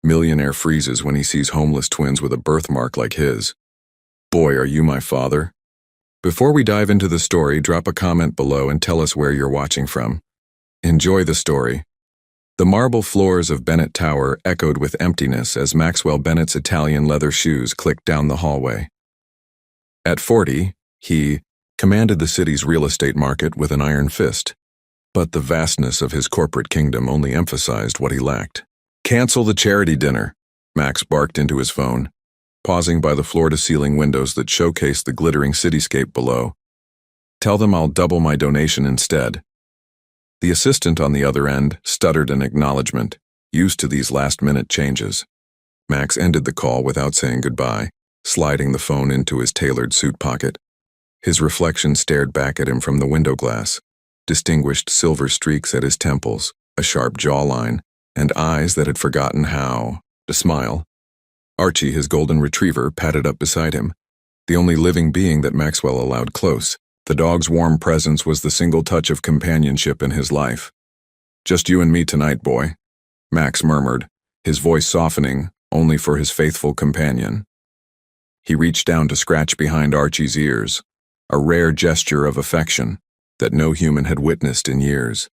Millionaire freezes when he sees homeless twins with a birthmark like his. Boy, are you my father? Before we dive into the story, drop a comment below and tell us where you're watching from. Enjoy the story. The marble floors of Bennett Tower echoed with emptiness as Maxwell Bennett's Italian leather shoes clicked down the hallway. At 40, he commanded the city's real estate market with an iron fist, but the vastness of his corporate kingdom only emphasized what he lacked. "Cancel the charity dinner," Max barked into his phone, pausing by the floor-to-ceiling windows that showcased the glittering cityscape below. "Tell them I'll double my donation instead." The assistant on the other end stuttered an acknowledgement, used to these last-minute changes. Max ended the call without saying goodbye, sliding the phone into his tailored suit pocket. His reflection stared back at him from the window glass, distinguished silver streaks at his temples, a sharp jawline, and eyes that had forgotten how to smile. Archie, his golden retriever, padded up beside him, the only living being that Maxwell allowed close. The dog's warm presence was the single touch of companionship in his life. "Just you and me tonight, boy," Max murmured, his voice softening only for his faithful companion. He reached down to scratch behind Archie's ears, a rare gesture of affection that no human had witnessed in years.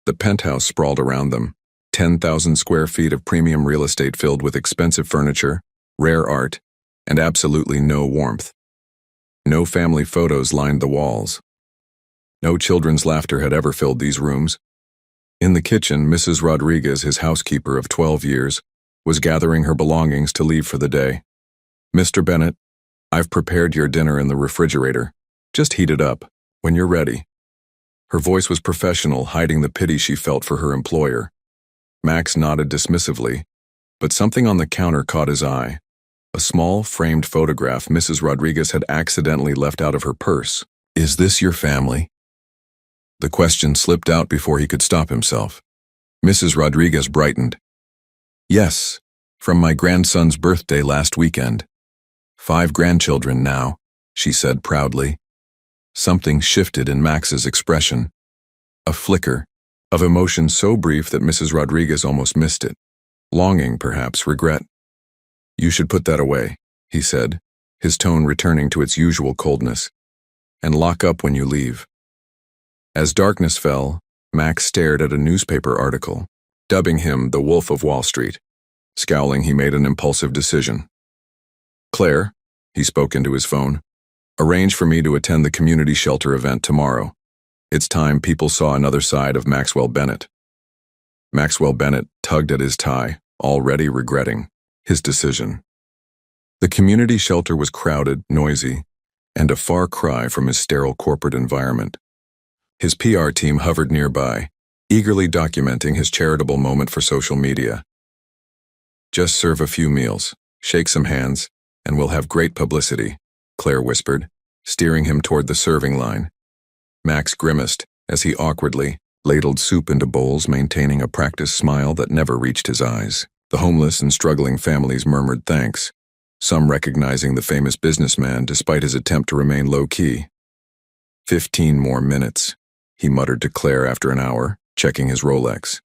The penthouse sprawled around them, 10,000 square feet of premium real estate filled with expensive furniture, rare art, and absolutely no warmth. No family photos lined the walls. No children's laughter had ever filled these rooms. In the kitchen, Mrs. Rodriguez, his housekeeper of 12 years, was gathering her belongings to leave for the day. "Mr. Bennett, I've prepared your dinner in the refrigerator. Just heat it up when you're ready." Her voice was professional, hiding the pity she felt for her employer. Max nodded dismissively, but something on the counter caught his eye. A small, framed photograph Mrs. Rodriguez had accidentally left out of her purse. "Is this your family?" The question slipped out before he could stop himself. Mrs. Rodriguez brightened. "Yes, from my grandson's birthday last weekend. 5 grandchildren now," she said proudly. Something shifted in Max's expression. A flicker of emotion so brief that Mrs. Rodriguez almost missed it. Longing, perhaps regret. "You should put that away," he said, his tone returning to its usual coldness, "and lock up when you leave." As darkness fell, Max stared at a newspaper article, dubbing him the Wolf of Wall Street. Scowling, he made an impulsive decision. "Claire," he spoke into his phone, "arrange for me to attend the community shelter event tomorrow. It's time people saw another side of Maxwell Bennett." Maxwell Bennett tugged at his tie, already regretting his decision. The community shelter was crowded, noisy, and a far cry from his sterile corporate environment. His PR team hovered nearby, eagerly documenting his charitable moment for social media. "Just serve a few meals, shake some hands, and we'll have great publicity," Claire whispered, steering him toward the serving line. Max grimaced as he awkwardly ladled soup into bowls, maintaining a practiced smile that never reached his eyes. The homeless and struggling families murmured thanks, some recognizing the famous businessman despite his attempt to remain low-key. 15 more minutes, he muttered to Claire after an hour, checking his Rolex.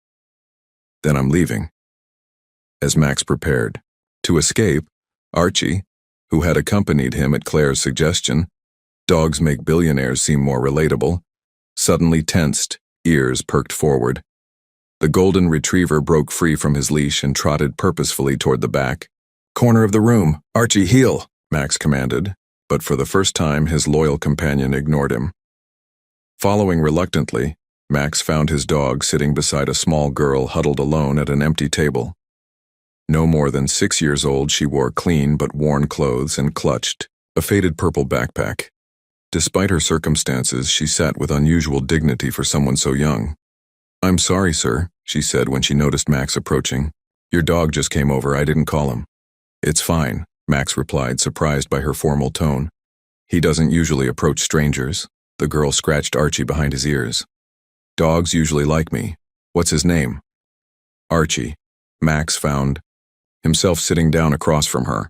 "Then I'm leaving." As Max prepared to escape, Archie, who had accompanied him at Claire's suggestion, dogs make billionaires seem more relatable, suddenly tensed, ears perked forward. The golden retriever broke free from his leash and trotted purposefully toward the back. "Corner of the room, Archie, heel," Max commanded, but for the first time his loyal companion ignored him. Following reluctantly, Max found his dog sitting beside a small girl huddled alone at an empty table. No more than 6 years old, she wore clean but worn clothes and clutched a faded purple backpack. Despite her circumstances, she sat with unusual dignity for someone so young. "I'm sorry, sir," she said when she noticed Max approaching. "Your dog just came over, I didn't call him." "It's fine," Max replied, surprised by her formal tone. "He doesn't usually approach strangers." The girl scratched Archie behind his ears. "Dogs usually like me. What's his name?" "Archie." Max found himself sitting down across from her,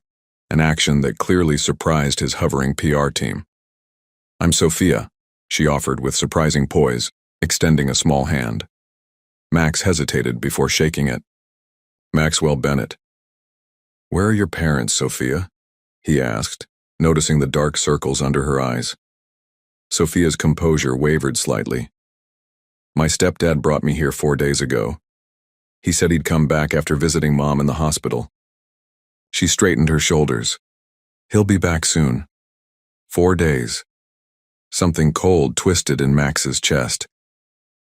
an action that clearly surprised his hovering PR team. "I'm Sophia," she offered with surprising poise, extending a small hand. Max hesitated before shaking it. Maxwell Bennett. Where are your parents, Sophia? He asked, noticing the dark circles under her eyes. Sophia's composure wavered slightly. My stepdad brought me here 4 days ago. He said he'd come back after visiting Mom in the hospital. She straightened her shoulders. He'll be back soon. 4 days. Something cold twisted in Max's chest.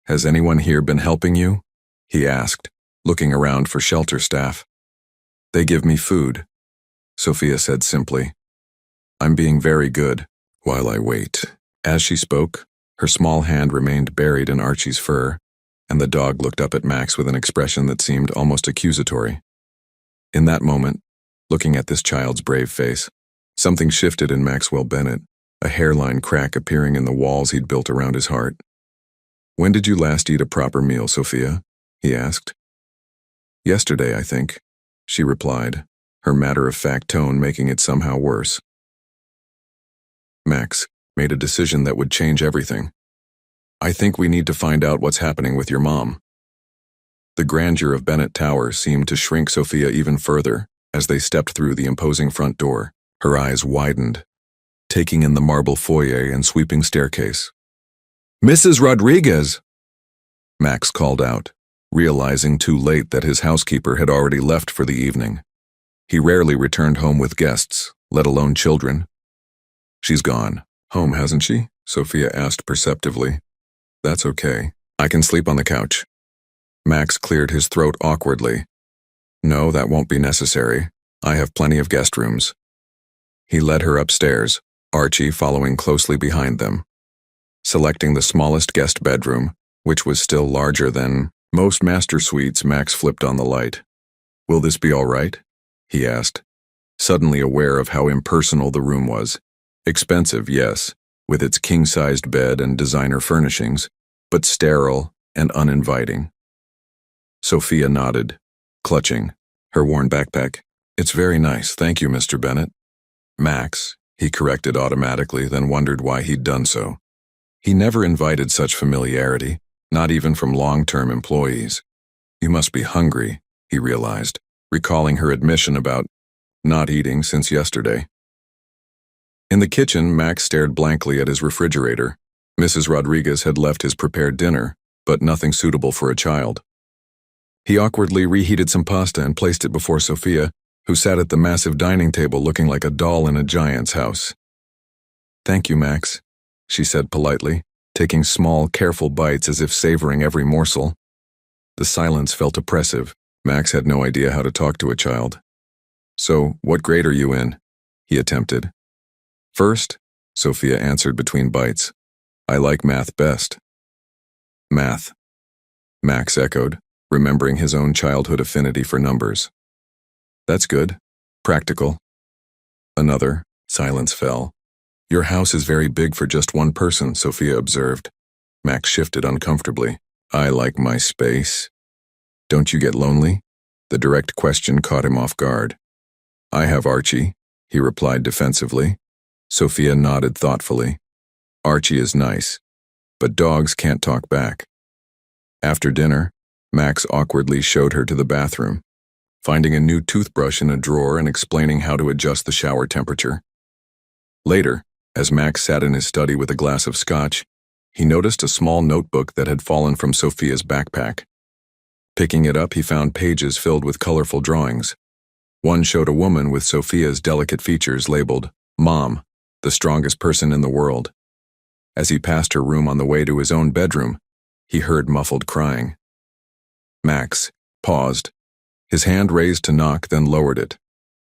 Has anyone here been helping you? He asked, looking around for shelter staff. They give me food, Sophia said simply. I'm being very good while I wait. As she spoke, her small hand remained buried in Archie's fur, and the dog looked up at Max with an expression that seemed almost accusatory. In that moment, looking at this child's brave face, something shifted in Maxwell Bennett, a hairline crack appearing in the walls he'd built around his heart. When did you last eat a proper meal, Sophia? He asked. Yesterday, I think, she replied, her matter-of-fact tone making it somehow worse. Max made a decision that would change everything. I think we need to find out what's happening with your mom. The grandeur of Bennett Tower seemed to shrink Sophia even further as they stepped through the imposing front door. Her eyes widened, taking in the marble foyer and sweeping staircase. Mrs. Rodriguez! Max called out, realizing too late that his housekeeper had already left for the evening. He rarely returned home with guests, let alone children. She's gone. Home, hasn't she? Sophia asked perceptively. That's okay. I can sleep on the couch. Max cleared his throat awkwardly. No, that won't be necessary. I have plenty of guest rooms. He led her upstairs, Archie following closely behind them. Selecting the smallest guest bedroom, which was still larger than most master suites, Max flipped on the light. Will this be all right? He asked, suddenly aware of how impersonal the room was. Expensive, yes, with its king-sized bed and designer furnishings, but sterile and uninviting. Sophia nodded, clutching her worn backpack. It's very nice, thank you, Mr. Bennett. Max, he corrected automatically, then wondered why he'd done so. He never invited such familiarity, not even from long-term employees. You must be hungry, he realized, recalling her admission about not eating since yesterday. In the kitchen, Max stared blankly at his refrigerator. Mrs. Rodriguez had left his prepared dinner, but nothing suitable for a child. He awkwardly reheated some pasta and placed it before Sophia, who sat at the massive dining table looking like a doll in a giant's house. Thank you, Max, she said politely, taking small, careful bites as if savoring every morsel. The silence felt oppressive. Max had no idea how to talk to a child. So, what grade are you in? He attempted. First, Sophia answered between bites. I like math best. Math, Max echoed, remembering his own childhood affinity for numbers. That's good. Practical. Another silence fell. Your house is very big for just one person, Sophia observed. Max shifted uncomfortably. I like my space. Don't you get lonely? The direct question caught him off guard. I have Archie, he replied defensively. Sophia nodded thoughtfully. Archie is nice, but dogs can't talk back. After dinner, Max awkwardly showed her to the bathroom, finding a new toothbrush in a drawer and explaining how to adjust the shower temperature. Later, as Max sat in his study with a glass of scotch, he noticed a small notebook that had fallen from Sophia's backpack. Picking it up, he found pages filled with colorful drawings. One showed a woman with Sophia's delicate features labeled, Mom, the strongest person in the world. As he passed her room on the way to his own bedroom, he heard muffled crying. Max paused, his hand raised to knock, then lowered it,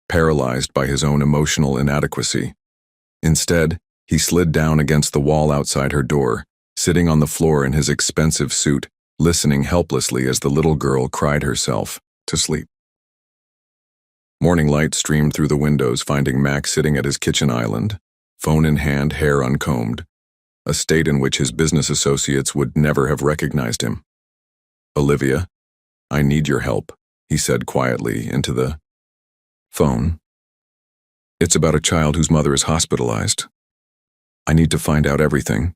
paralyzed by his own emotional inadequacy. Instead, he slid down against the wall outside her door, sitting on the floor in his expensive suit, listening helplessly as the little girl cried herself to sleep. Morning light streamed through the windows, finding Max sitting at his kitchen island, phone in hand, hair uncombed, a state in which his business associates would never have recognized him. Olivia, I need your help, he said quietly into the phone. It's about a child whose mother is hospitalized. I need to find out everything.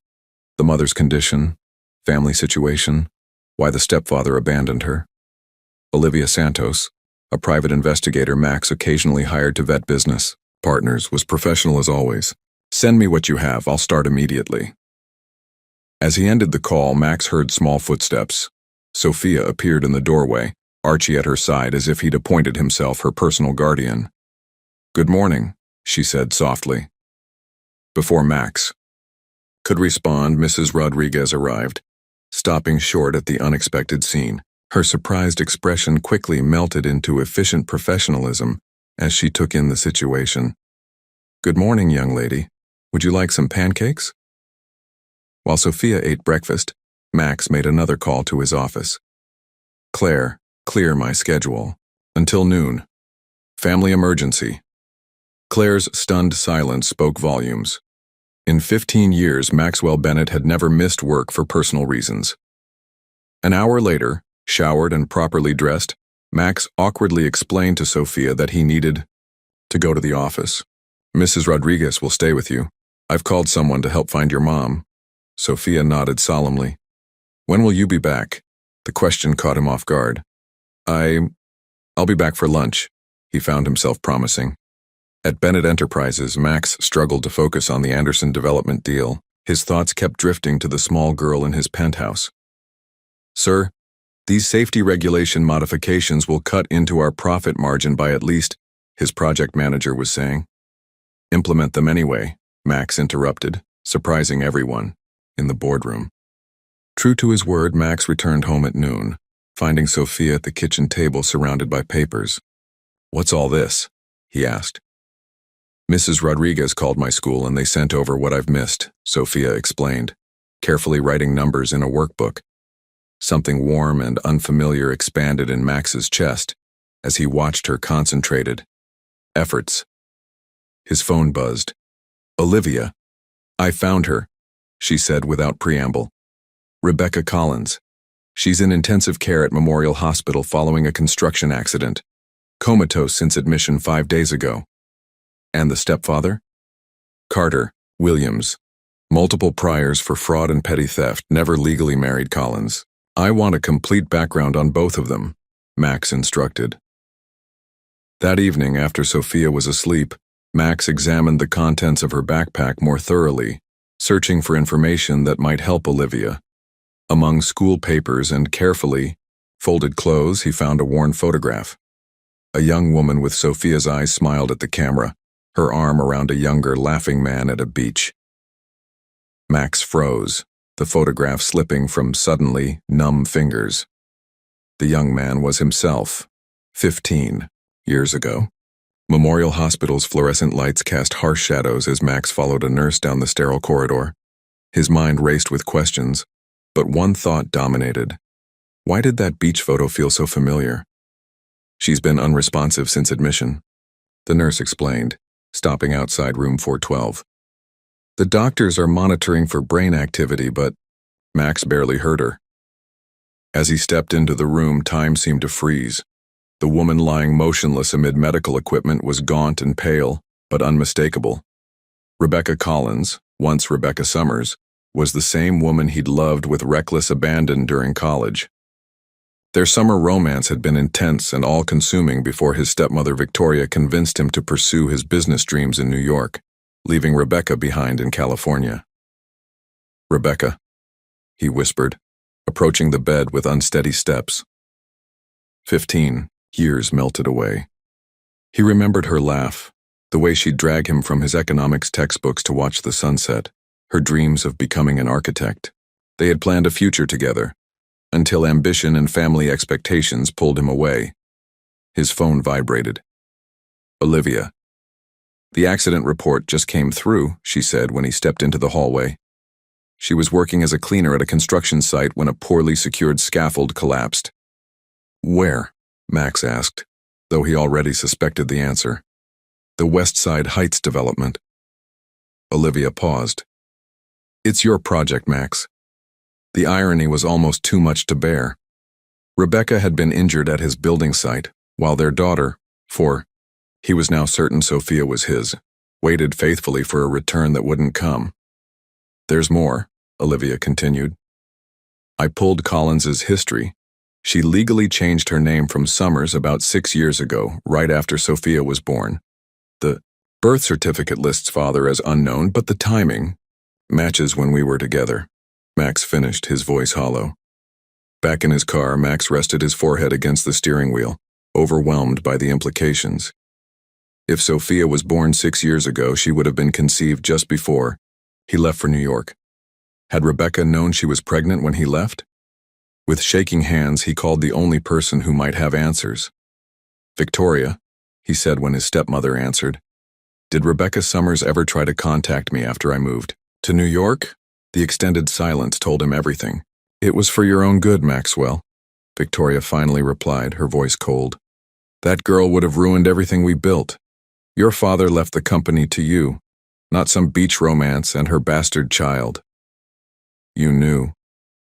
The mother's condition, family situation, why the stepfather abandoned her. Olivia Santos, a private investigator Max occasionally hired to vet business partners, was professional as always. "Send me what you have, I'll start immediately." As he ended the call, Max heard small footsteps. Sophia appeared in the doorway, Archie at her side as if he'd appointed himself her personal guardian. "Good morning," she said softly. Before Max could respond, Mrs. Rodriguez arrived, stopping short at the unexpected scene. Her surprised expression quickly melted into efficient professionalism as she took in the situation. "Good morning, young lady. Would you like some pancakes?" While Sophia ate breakfast, Max made another call to his office. "Claire, clear my schedule. Until noon. Family emergency." Claire's stunned silence spoke volumes. In 15 years, Maxwell Bennett had never missed work for personal reasons. An hour later, showered and properly dressed, Max awkwardly explained to Sophia that he needed to go to the office. "Mrs. Rodriguez will stay with you. I've called someone to help find your mom." Sophia nodded solemnly. "When will you be back?" The question caught him off guard. I'll be back for lunch," he found himself promising. At Bennett Enterprises, Max struggled to focus on the Anderson development deal. His thoughts kept drifting to the small girl in his penthouse. "Sir, these safety regulation modifications will cut into our profit margin by at least," his project manager was saying. "Implement them anyway," Max interrupted, surprising everyone in the boardroom. True to his word, Max returned home at noon, finding Sophia at the kitchen table surrounded by papers. "What's all this?" he asked. "Mrs. Rodriguez called my school and they sent over what I've missed," Sophia explained, carefully writing numbers in a workbook. Something warm and unfamiliar expanded in Max's chest as he watched her concentrated efforts. His phone buzzed. "Olivia. I found her," she said without preamble. "Rebecca Collins. She's in intensive care at Memorial Hospital following a construction accident. Comatose since admission 5 days ago." "And the stepfather?" "Carter Williams. Multiple priors for fraud and petty theft, never legally married Collins. I want a complete background on both of them," Max instructed. That evening, after Sophia was asleep, Max examined the contents of her backpack more thoroughly, searching for information that might help Olivia. Among school papers and carefully folded clothes, he found a worn photograph. A young woman with Sophia's eyes smiled at the camera, her arm around a younger, laughing man at a beach. Max froze, the photograph slipping from suddenly numb fingers. The young man was himself, 15 years ago. Memorial Hospital's fluorescent lights cast harsh shadows as Max followed a nurse down the sterile corridor. His mind raced with questions, but one thought dominated. Why did that beach photo feel so familiar? "She's been unresponsive since admission," the nurse explained, stopping outside room 412. "The doctors are monitoring for brain activity, but..." Max barely heard her. As he stepped into the room, time seemed to freeze. The woman lying motionless amid medical equipment was gaunt and pale, but unmistakable. Rebecca Collins, once Rebecca Summers, was the same woman he'd loved with reckless abandon during college. Their summer romance had been intense and all-consuming before his stepmother Victoria convinced him to pursue his business dreams in New York, leaving Rebecca behind in California. "Rebecca," he whispered, approaching the bed with unsteady steps. 15 years melted away. He remembered her laugh, the way she'd drag him from his economics textbooks to watch the sunset, her dreams of becoming an architect. They had planned a future together, until ambition and family expectations pulled him away. His phone vibrated. "Olivia." "The accident report just came through," she said when he stepped into the hallway. She was working as a cleaner at a construction site when a poorly secured scaffold collapsed. "Where?" Max asked, though he already suspected the answer. "The West Side Heights development." Olivia paused. "It's your project, Max." The irony was almost too much to bear. Rebecca had been injured at his building site, while their daughter, he was now certain Sophia was his, waited faithfully for a return that wouldn't come. "There's more," Olivia continued. "I pulled Collins's history." She legally changed her name from Summers about 6 years ago, right after Sophia was born. The birth certificate lists father as unknown, but the timing matches when we were together. Max finished, his voice hollow. Back in his car, Max rested his forehead against the steering wheel, overwhelmed by the implications. If Sophia was born 6 years ago, she would have been conceived just before he left for New York. Had Rebecca known she was pregnant when he left? With shaking hands, he called the only person who might have answers. "Victoria," he said when his stepmother answered. "Did Rebecca Summers ever try to contact me after I moved to New York?" The extended silence told him everything. "It was for your own good, Maxwell," Victoria finally replied, her voice cold. "That girl would have ruined everything we built. Your father left the company to you, not some beach romance and her bastard child." "You knew,"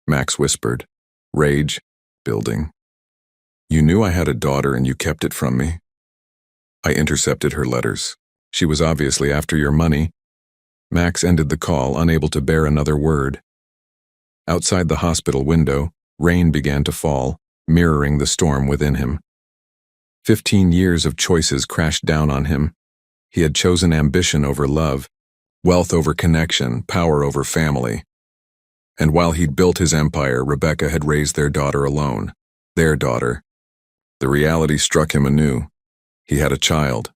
Max whispered, rage building. "You knew I had a daughter and you kept it from me." "I intercepted her letters. She was obviously after your money." Max ended the call, unable to bear another word. Outside the hospital window, rain began to fall, mirroring the storm within him. 15 years of choices crashed down on him. He had chosen ambition over love, wealth over connection, power over family. And while he'd built his empire, Rebecca had raised their daughter alone. Their daughter. The reality struck him anew. He had a child,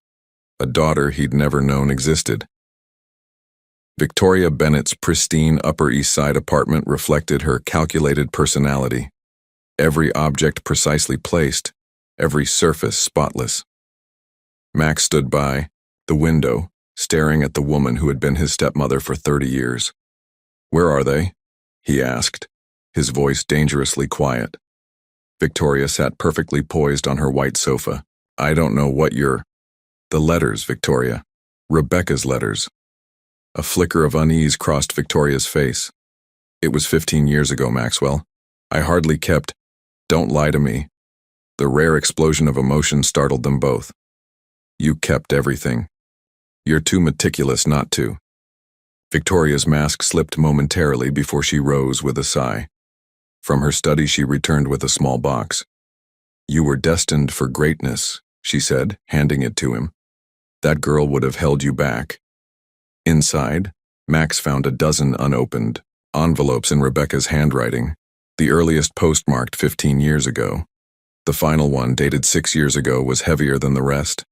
a daughter he'd never known existed. Victoria Bennett's pristine Upper East Side apartment reflected her calculated personality. Every object precisely placed, every surface spotless. Max stood by the window, staring at the woman who had been his stepmother for 30 years. "Where are they?" he asked, his voice dangerously quiet. Victoria sat perfectly poised on her white sofa. "I don't know what you're—" "The letters, Victoria. Rebecca's letters." A flicker of unease crossed Victoria's face. "It was 15 years ago, Maxwell. I hardly kept—" "Don't lie to me." The rare explosion of emotion startled them both. "You kept everything. You're too meticulous not to." Victoria's mask slipped momentarily before she rose with a sigh. From her study she returned with a small box. "You were destined for greatness," she said, handing it to him. "That girl would have held you back." Inside, Max found a dozen unopened envelopes in Rebecca's handwriting, the earliest postmarked 15 years ago. The final one, dated 6 years ago, was heavier than the rest.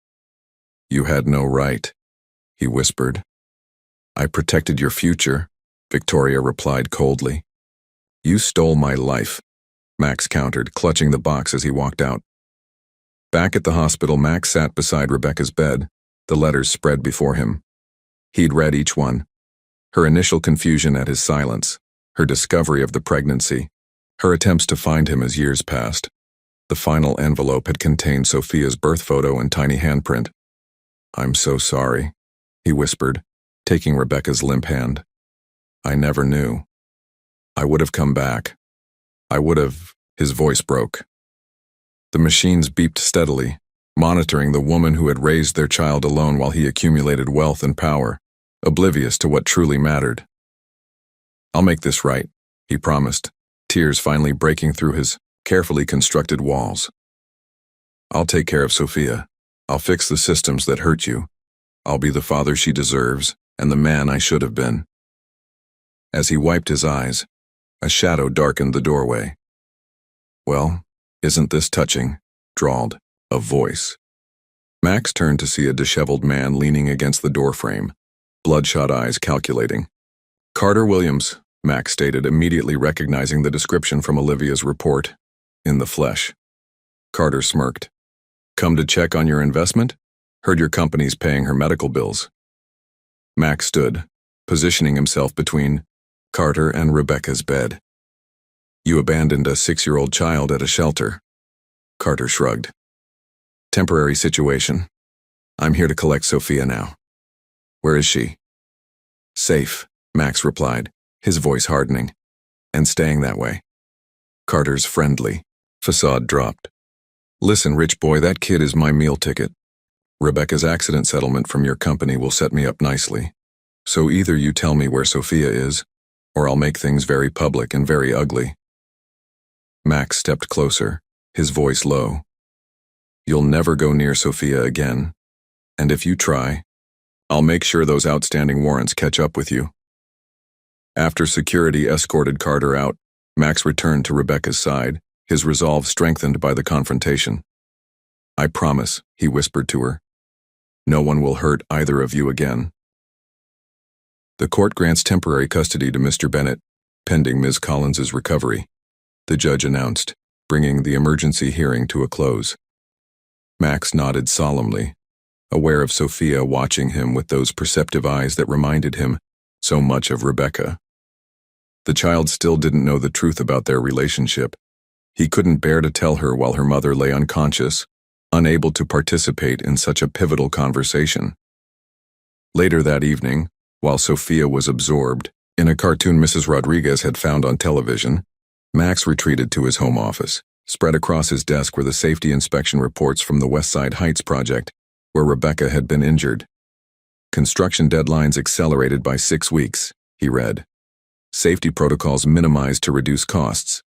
"You had no right," he whispered. "I protected your future," Victoria replied coldly. "You stole my life," Max countered, clutching the box as he walked out. Back at the hospital, Max sat beside Rebecca's bed, the letters spread before him. He'd read each one. Her initial confusion at his silence, her discovery of the pregnancy, her attempts to find him as years passed. The final envelope had contained Sophia's birth photo and tiny handprint. "I'm so sorry," he whispered, taking Rebecca's limp hand. "I never knew. I would have come back. I would have—" His voice broke. The machines beeped steadily, monitoring the woman who had raised their child alone while he accumulated wealth and power, oblivious to what truly mattered. "I'll make this right," he promised, tears finally breaking through his carefully constructed walls. "I'll take care of Sophia. I'll fix the systems that hurt you. I'll be the father she deserves and the man I should have been." As he wiped his eyes, a shadow darkened the doorway. "Well, isn't this touching?" drawled a voice. Max turned to see a disheveled man leaning against the doorframe, bloodshot eyes calculating. "Carter Williams," Max stated, immediately recognizing the description from Olivia's report, in the flesh. Carter smirked. "Come to check on your investment? Heard your company's paying her medical bills." Max stood, positioning himself between Carter and Rebecca's bed. "You abandoned a 6-year-old child at a shelter." Carter shrugged. "Temporary situation. I'm here to collect Sophia now." "Where is she?" "Safe," Max replied, his voice hardening. "And staying that way." Carter's friendly facade dropped. "Listen, rich boy, that kid is my meal ticket. Rebecca's accident settlement from your company will set me up nicely. So either you tell me where Sophia is, or I'll make things very public and very ugly." Max stepped closer, his voice low. "You'll never go near Sophia again, and if you try, I'll make sure those outstanding warrants catch up with you." After security escorted Carter out, Max returned to Rebecca's side, his resolve strengthened by the confrontation. "I promise," he whispered to her. "No one will hurt either of you again." The court grants temporary custody to Mr. Bennett, pending Ms. Collins's recovery, the judge announced, bringing the emergency hearing to a close. Max nodded solemnly, aware of Sophia watching him with those perceptive eyes that reminded him so much of Rebecca. The child still didn't know the truth about their relationship. He couldn't bear to tell her while her mother lay unconscious, unable to participate in such a pivotal conversation. Later that evening, while Sophia was absorbed in a cartoon Mrs. Rodriguez had found on television, Max retreated to his home office. Spread across his desk were the safety inspection reports from the West Side Heights project, where Rebecca had been injured. "Construction deadlines accelerated by 6 weeks," he read. "Safety protocols minimized to reduce costs."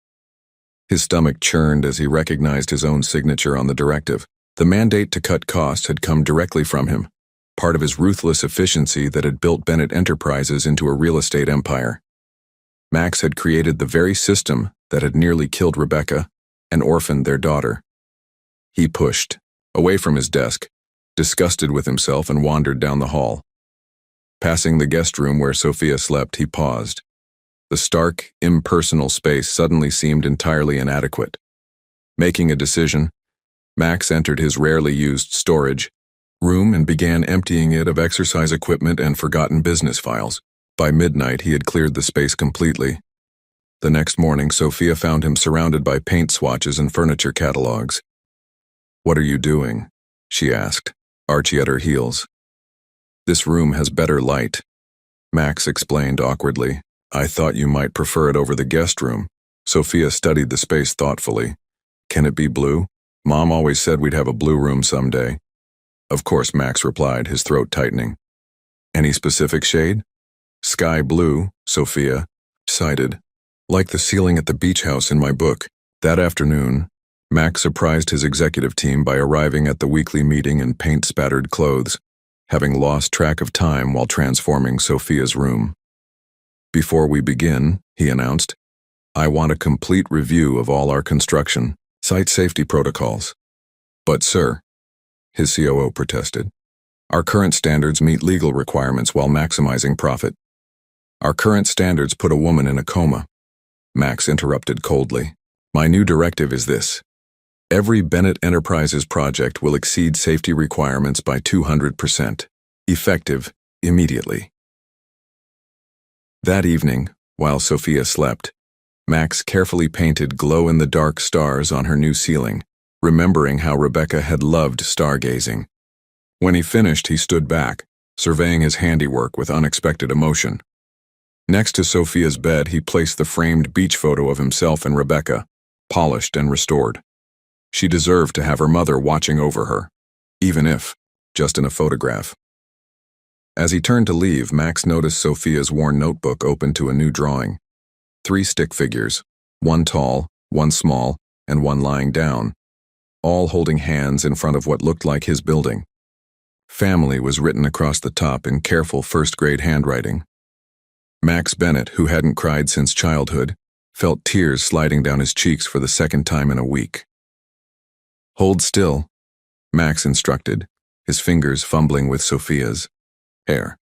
His stomach churned as he recognized his own signature on the directive. The mandate to cut costs had come directly from him, part of his ruthless efficiency that had built Bennett Enterprises into a real estate empire. Max had created the very system that had nearly killed Rebecca and orphaned their daughter. He pushed away from his desk, disgusted with himself, and wandered down the hall. Passing the guest room where Sophia slept, he paused. The stark, impersonal space suddenly seemed entirely inadequate. Making a decision, Max entered his rarely used storage room and began emptying it of exercise equipment and forgotten business files. By midnight, he had cleared the space completely. The next morning, Sophia found him surrounded by paint swatches and furniture catalogs. "What are you doing?" she asked, Archie at her heels. "This room has better light," Max explained awkwardly. "I thought you might prefer it over the guest room." Sophia studied the space thoughtfully. "Can it be blue? Mom always said we'd have a blue room someday." "Of course," Max replied, his throat tightening. "Any specific shade?" "Sky blue," Sophia cited. "Like the ceiling at the beach house in my book." That afternoon, Max surprised his executive team by arriving at the weekly meeting in paint-spattered clothes, having lost track of time while transforming Sophia's room. "Before we begin," he announced, "I want a complete review of all our construction site safety protocols." "But sir," his COO protested, "our current standards meet legal requirements while maximizing profit." "Our current standards put a woman in a coma," Max interrupted coldly. "My new directive is this. Every Bennett Enterprises project will exceed safety requirements by 200%, effective immediately." That evening, while Sophia slept, Max carefully painted glow-in-the-dark stars on her new ceiling, remembering how Rebecca had loved stargazing. When he finished, he stood back, surveying his handiwork with unexpected emotion. Next to Sophia's bed, he placed the framed beach photo of himself and Rebecca, polished and restored. She deserved to have her mother watching over her, even if just in a photograph. As he turned to leave, Max noticed Sophia's worn notebook open to a new drawing. 3 stick figures, one tall, one small, and one lying down, all holding hands in front of what looked like his building. "Family" was written across the top in careful first-grade handwriting. Max Bennett, who hadn't cried since childhood, felt tears sliding down his cheeks for the second time in a week. "Hold still," Max instructed, his fingers fumbling with Sophia's hair.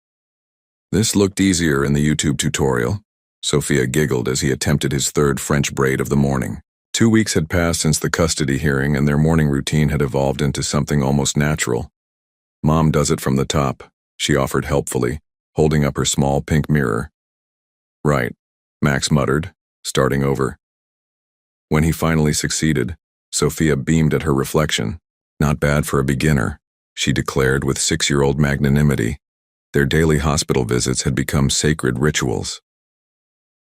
"This looked easier in the YouTube tutorial," Sophia giggled as he attempted his 3rd French braid of the morning. 2 weeks had passed since the custody hearing, and their morning routine had evolved into something almost natural. "Mom does it from the top," she offered helpfully, holding up her small pink mirror. "Right," Max muttered, starting over. When he finally succeeded, Sophia beamed at her reflection. "Not bad for a beginner," she declared with 6-year-old magnanimity. Their daily hospital visits had become sacred rituals.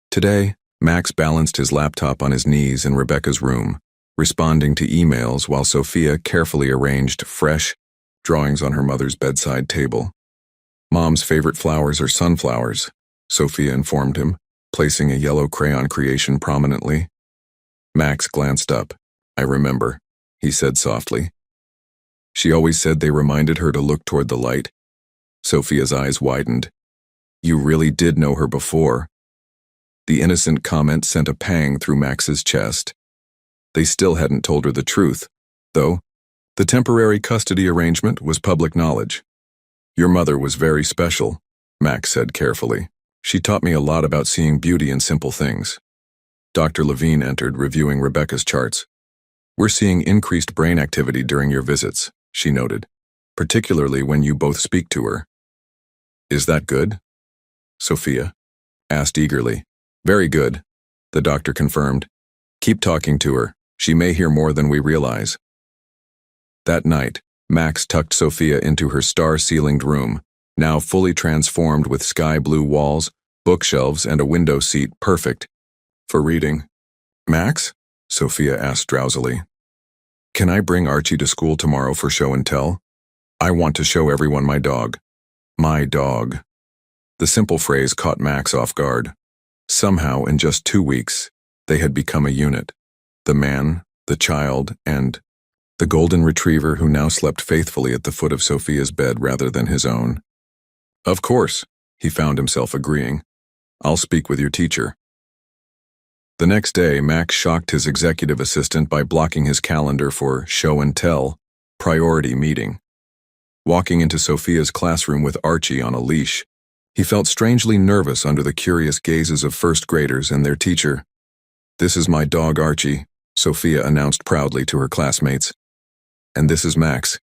Today, Max balanced his laptop on his knees in Rebecca's room, responding to emails while Sophia carefully arranged fresh drawings on her mother's bedside table. "Mom's favorite flowers are sunflowers," Sophia informed him, placing a yellow crayon creation prominently. Max glanced up. I remember, he said softly. She always said they reminded her to look toward the light. Sophia's eyes widened. You really did know her before. The innocent comment sent a pang through Max's chest. They still hadn't told her the truth, though. The temporary custody arrangement was public knowledge. Your mother was very special, Max said carefully. She taught me a lot about seeing beauty in simple things. Dr. Levine entered, reviewing Rebecca's charts. We're seeing increased brain activity during your visits, she noted, particularly when you both speak to her. Is that good? Sophia asked eagerly. Very good, the doctor confirmed. Keep talking to her. She may hear more than we realize. That night, Max tucked Sophia into her star-ceilinged room, now fully transformed with sky-blue walls, bookshelves, and a window seat perfect for reading. Max? Sophia asked drowsily. Can I bring Archie to school tomorrow for show and tell? I want to show everyone my dog. My dog. The simple phrase caught Max off guard. Somehow, in just 2 weeks, they had become a unit. The man, the child, and the golden retriever who now slept faithfully at the foot of Sophia's bed rather than his own. Of course, he found himself agreeing. I'll speak with your teacher. The next day, Max shocked his executive assistant by blocking his calendar for show and tell, priority meeting. Walking into Sophia's classroom with Archie on a leash, he felt strangely nervous under the curious gazes of first graders and their teacher. This is my dog Archie, Sophia announced proudly to her classmates. And this is Max.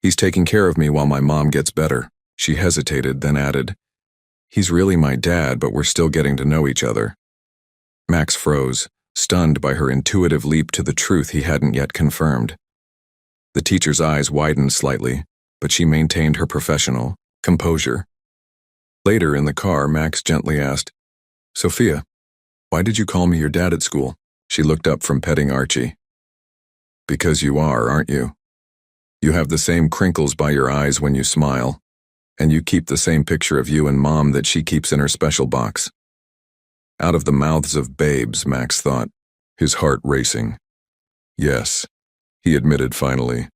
He's taking care of me while my mom gets better. She hesitated, then added, He's really my dad, but we're still getting to know each other. Max froze, stunned by her intuitive leap to the truth he hadn't yet confirmed. The teacher's eyes widened slightly, but she maintained her professional composure. Later in the car, Max gently asked, Sophia, why did you call me your dad at school? She looked up from petting Archie. Because you are, aren't you? You have the same crinkles by your eyes when you smile, and you keep the same picture of you and Mom that she keeps in her special box. Out of the mouths of babes, Max thought, his heart racing. Yes, he admitted finally.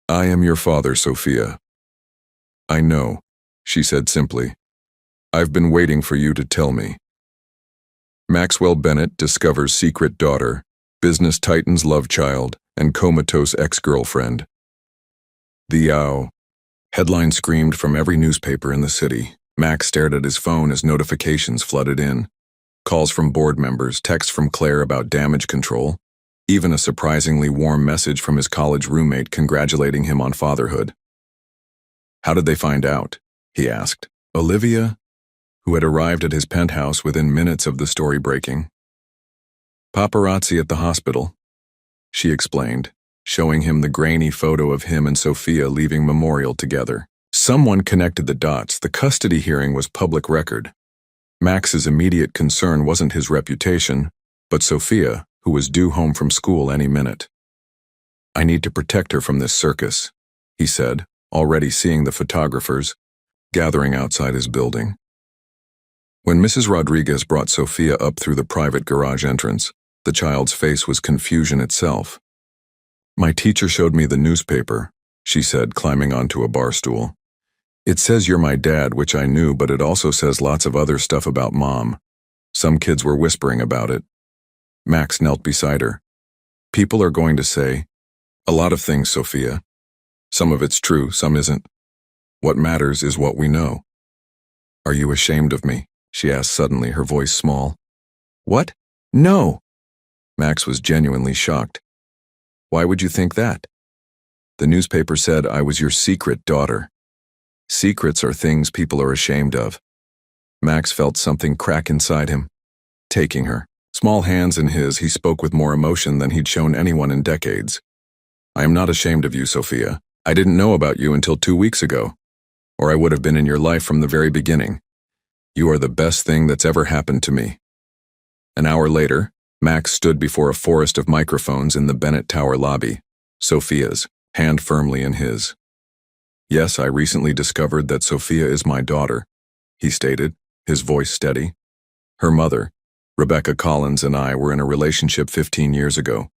I am your father, Sophia. I know, she said simply. I've been waiting for you to tell me. Maxwell Bennett discovers secret daughter, business titan's love child, and comatose ex-girlfriend. The ow. Headline screamed from every newspaper in the city. Max stared at his phone as notifications flooded in. Calls from board members, texts from Claire about damage control, even a surprisingly warm message from his college roommate congratulating him on fatherhood. How did they find out? He asked. Olivia, who had arrived at his penthouse within minutes of the story breaking. Paparazzi at the hospital, she explained, showing him the grainy photo of him and Sophia leaving Memorial together. Someone connected the dots. The custody hearing was public record. Max's immediate concern wasn't his reputation, but Sophia, who was due home from school any minute. I need to protect her from this circus, he said, already seeing the photographers gathering outside his building. When Mrs. Rodriguez brought Sophia up through the private garage entrance, the child's face was confusion itself. My teacher showed me the newspaper, she said, climbing onto a bar stool. It says you're my dad, which I knew, but it also says lots of other stuff about Mom. Some kids were whispering about it. Max knelt beside her. People are going to say a lot of things, Sophia. Some of it's true, some isn't. What matters is what we know. Are you ashamed of me? She asked suddenly, her voice small. What? No! Max was genuinely shocked. Why would you think that? The newspaper said I was your secret daughter. Secrets are things people are ashamed of. Max felt something crack inside him. Taking her, small hands in his, he spoke with more emotion than he'd shown anyone in decades. I am not ashamed of you, Sophia. I didn't know about you until 2 weeks ago, or I would have been in your life from the very beginning. You are the best thing that's ever happened to me. An hour later, Max stood before a forest of microphones in the Bennett Tower lobby, Sophia's, hand firmly in his. Yes, I recently discovered that Sophia is my daughter, he stated, his voice steady. Her mother, Rebecca Collins, and I were in a relationship 15 years ago.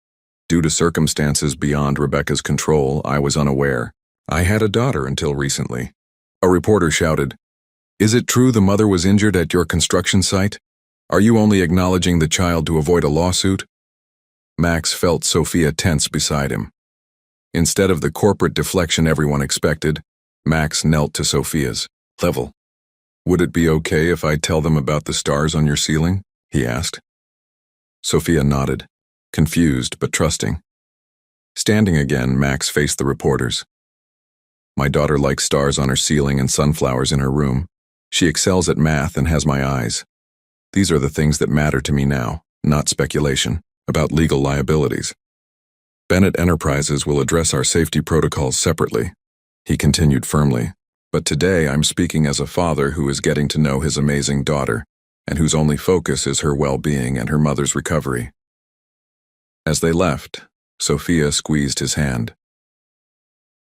Due to circumstances beyond Rebecca's control, I was unaware. I had a daughter until recently. A reporter shouted, "Is it true the mother was injured at your construction site? Are you only acknowledging the child to avoid a lawsuit?" Max felt Sophia tense beside him. Instead of the corporate deflection everyone expected, Max knelt to Sophia's level. "Would it be okay if I tell them about the stars on your ceiling?" he asked. Sophia nodded, confused but trusting. Standing again, Max faced the reporters. "My daughter likes stars on her ceiling and sunflowers in her room. She excels at math and has my eyes. These are the things that matter to me now, not speculation about legal liabilities. Bennett Enterprises will address our safety protocols separately," he continued firmly. "But today I'm speaking as a father who is getting to know his amazing daughter, and whose only focus is her well-being and her mother's recovery." As they left, Sophia squeezed his hand.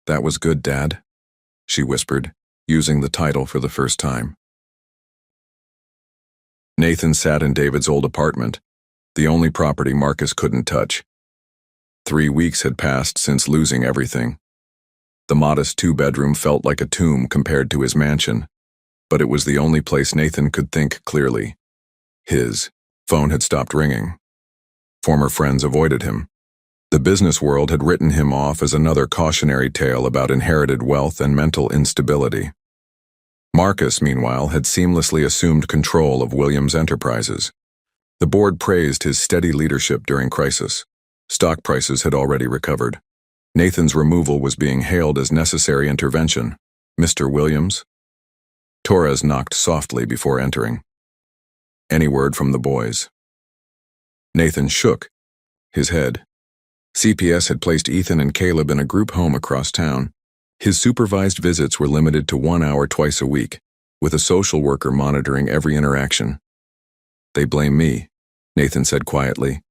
"That was good, Dad," she whispered, using the title for the first time. Nathan sat in David's old apartment, the only property Marcus couldn't touch. 3 weeks had passed since losing everything. The modest 2-bedroom felt like a tomb compared to his mansion, but it was the only place Nathan could think clearly. His phone had stopped ringing. Former friends avoided him. The business world had written him off as another cautionary tale about inherited wealth and mental instability. Marcus, meanwhile, had seamlessly assumed control of Williams Enterprises. The board praised his steady leadership during crisis. Stock prices had already recovered. Nathan's removal was being hailed as necessary intervention. "Mr. Williams?" Torres knocked softly before entering. "Any word from the boys?" Nathan shook his head. CPS had placed Ethan and Caleb in a group home across town. His supervised visits were limited to 1 hour twice a week, with a social worker monitoring every interaction. "They blame me," Nathan said quietly.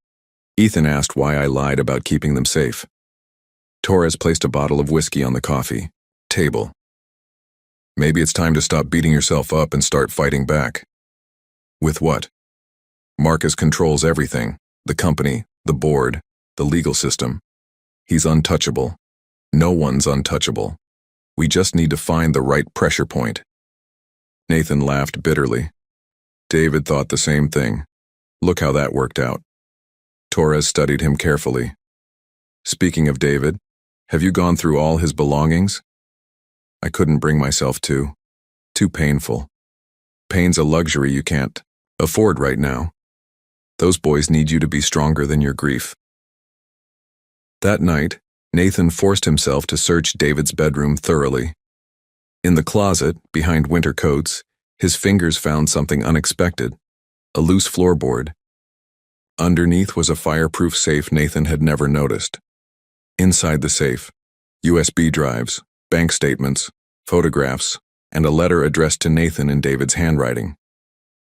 Ethan asked why I lied about keeping them safe. Torres placed a bottle of whiskey on the coffee table. "Maybe it's time to stop beating yourself up and start fighting back." "With what?" "Marcus controls everything, the company, the board, the legal system. He's untouchable. No one's untouchable. We just need to find the right pressure point." Nathan laughed bitterly. David thought the same thing. Look how that worked out. Torres studied him carefully. "Speaking of David, have you gone through all his belongings?" "I couldn't bring myself to. Too painful. Pain's a luxury you can't afford right now. Those boys need you to be stronger than your grief." That night, Nathan forced himself to search David's bedroom thoroughly. In the closet, behind winter coats, his fingers found something unexpected: a loose floorboard. Underneath was a fireproof safe Nathan had never noticed. Inside the safe, USB drives, bank statements, photographs, and a letter addressed to Nathan in David's handwriting.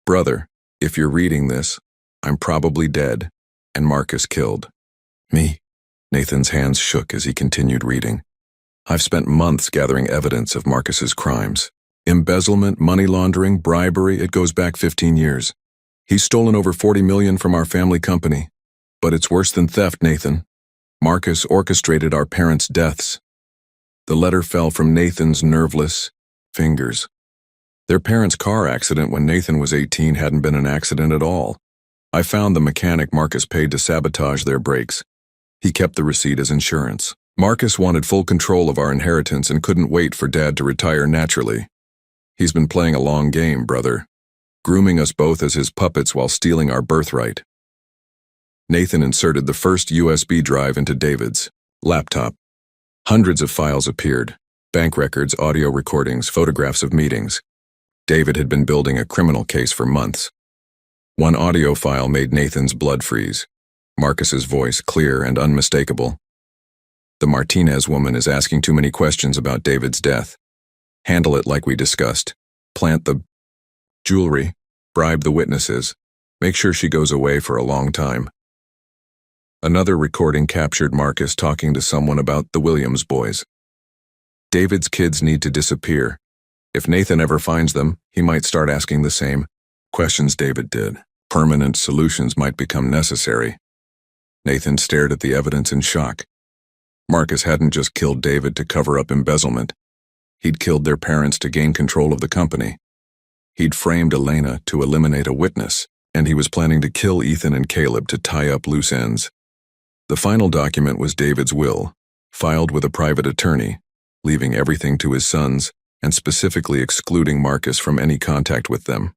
"Brother, if you're reading this, I'm probably dead, and Marcus killed me." Nathan's hands shook as he continued reading. "I've spent months gathering evidence of Marcus's crimes. Embezzlement, money laundering, bribery, it goes back 15 years. He's stolen over $40 million from our family company. But it's worse than theft, Nathan. Marcus orchestrated our parents' deaths." The letter fell from Nathan's nerveless fingers. Their parents' car accident when Nathan was 18 hadn't been an accident at all. I found the mechanic Marcus paid to sabotage their brakes. He kept the receipt as insurance. Marcus wanted full control of our inheritance and couldn't wait for Dad to retire naturally. He's been playing a long game, brother, grooming us both as his puppets while stealing our birthright. Nathan inserted the first USB drive into David's laptop. Hundreds of files appeared: bank records, audio recordings, photographs of meetings. David had been building a criminal case for months. One audio file made Nathan's blood freeze. Marcus's voice, clear and unmistakable. "The Martinez woman is asking too many questions about David's death. Handle it like we discussed. Plant the jewelry, bribe the witnesses, make sure she goes away for a long time." Another recording captured Marcus talking to someone about the Williams boys. "David's kids need to disappear. If Nathan ever finds them, he might start asking the same questions David did. Permanent solutions might become necessary." Nathan stared at the evidence in shock. Marcus hadn't just killed David to cover up embezzlement. He'd killed their parents to gain control of the company. He'd framed Elena to eliminate a witness, and he was planning to kill Ethan and Caleb to tie up loose ends. The final document was David's will, filed with a private attorney, leaving everything to his sons and specifically excluding Marcus from any contact with them.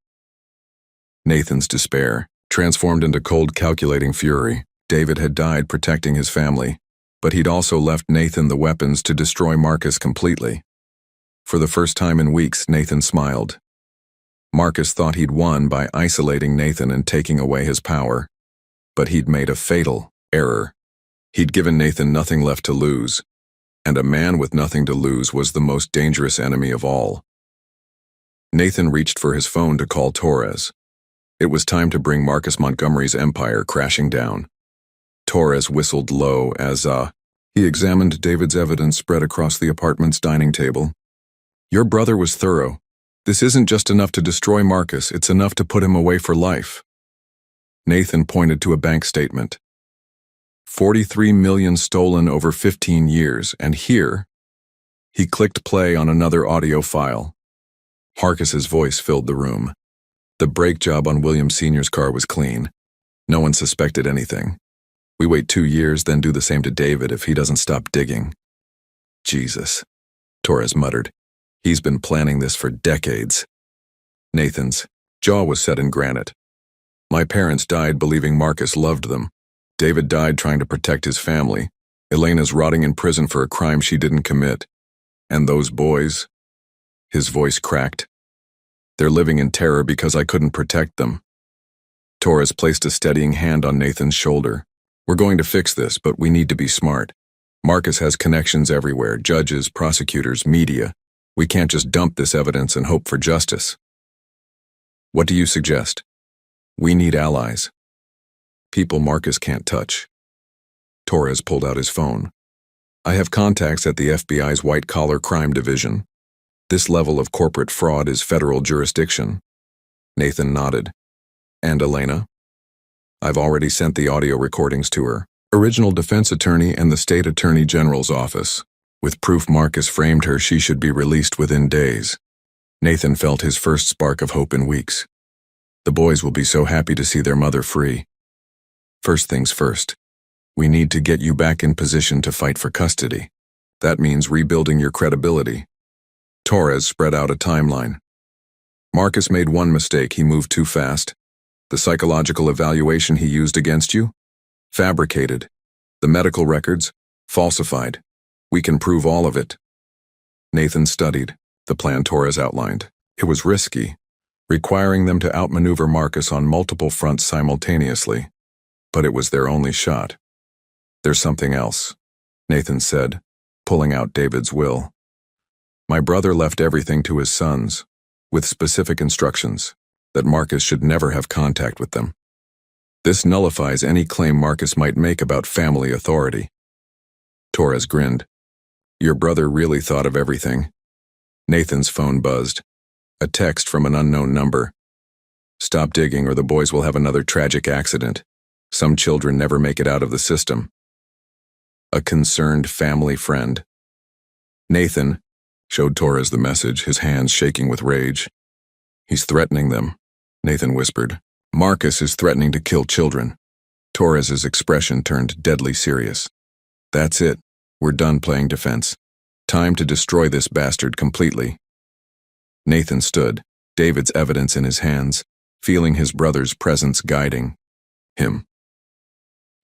Nathan's despair transformed into cold, calculating fury. David had died protecting his family, but he'd also left Nathan the weapons to destroy Marcus completely. For the first time in weeks, Nathan smiled. Marcus thought he'd won by isolating Nathan and taking away his power, but he'd made a fatal error. He'd given Nathan nothing left to lose, and a man with nothing to lose was the most dangerous enemy of all. Nathan reached for his phone to call Torres. It was time to bring Marcus Montgomery's empire crashing down. Torres whistled low as he examined David's evidence spread across the apartment's dining table. Your brother was thorough. This isn't just enough to destroy Marcus, it's enough to put him away for life. Nathan pointed to a bank statement. 43 million stolen over 15 years, and here, he clicked play on another audio file. Marcus's voice filled the room. The brake job on William Sr.'s car was clean. No one suspected anything. We wait 2 years, then do the same to David if he doesn't stop digging. Jesus, Torres muttered. He's been planning this for decades. Nathan's jaw was set in granite. My parents died believing Marcus loved them. David died trying to protect his family. Elena's rotting in prison for a crime she didn't commit. And those boys? His voice cracked. They're living in terror because I couldn't protect them. Torres placed a steadying hand on Nathan's shoulder. We're going to fix this, but we need to be smart. Marcus has connections everywhere, judges, prosecutors, media. We can't just dump this evidence and hope for justice. What do you suggest? We need allies. People Marcus can't touch. Torres pulled out his phone. I have contacts at the FBI's white-collar crime division. This level of corporate fraud is federal jurisdiction. Nathan nodded. And Elena? I've already sent the audio recordings to her. Original defense attorney and the state attorney general's office. With proof Marcus framed her, she should be released within days. Nathan felt his first spark of hope in weeks. The boys will be so happy to see their mother free. First things first. We need to get you back in position to fight for custody. That means rebuilding your credibility. Torres spread out a timeline. Marcus made one mistake. He moved too fast. The psychological evaluation he used against you? Fabricated. The medical records? Falsified. We can prove all of it. Nathan studied the plan Torres outlined. It was risky, requiring them to outmaneuver Marcus on multiple fronts simultaneously. But it was their only shot. There's something else, Nathan said, pulling out David's will. My brother left everything to his sons, with specific instructions that Marcus should never have contact with them. This nullifies any claim Marcus might make about family authority. Torres grinned. Your brother really thought of everything. Nathan's phone buzzed. A text from an unknown number. Stop digging or the boys will have another tragic accident. Some children never make it out of the system. A concerned family friend. Nathan showed Torres the message, his hands shaking with rage. He's threatening them, Nathan whispered. Marcus is threatening to kill children. Torres's expression turned deadly serious. That's it. We're done playing defense. Time to destroy this bastard completely. Nathan stood, David's evidence in his hands, feeling his brother's presence guiding him.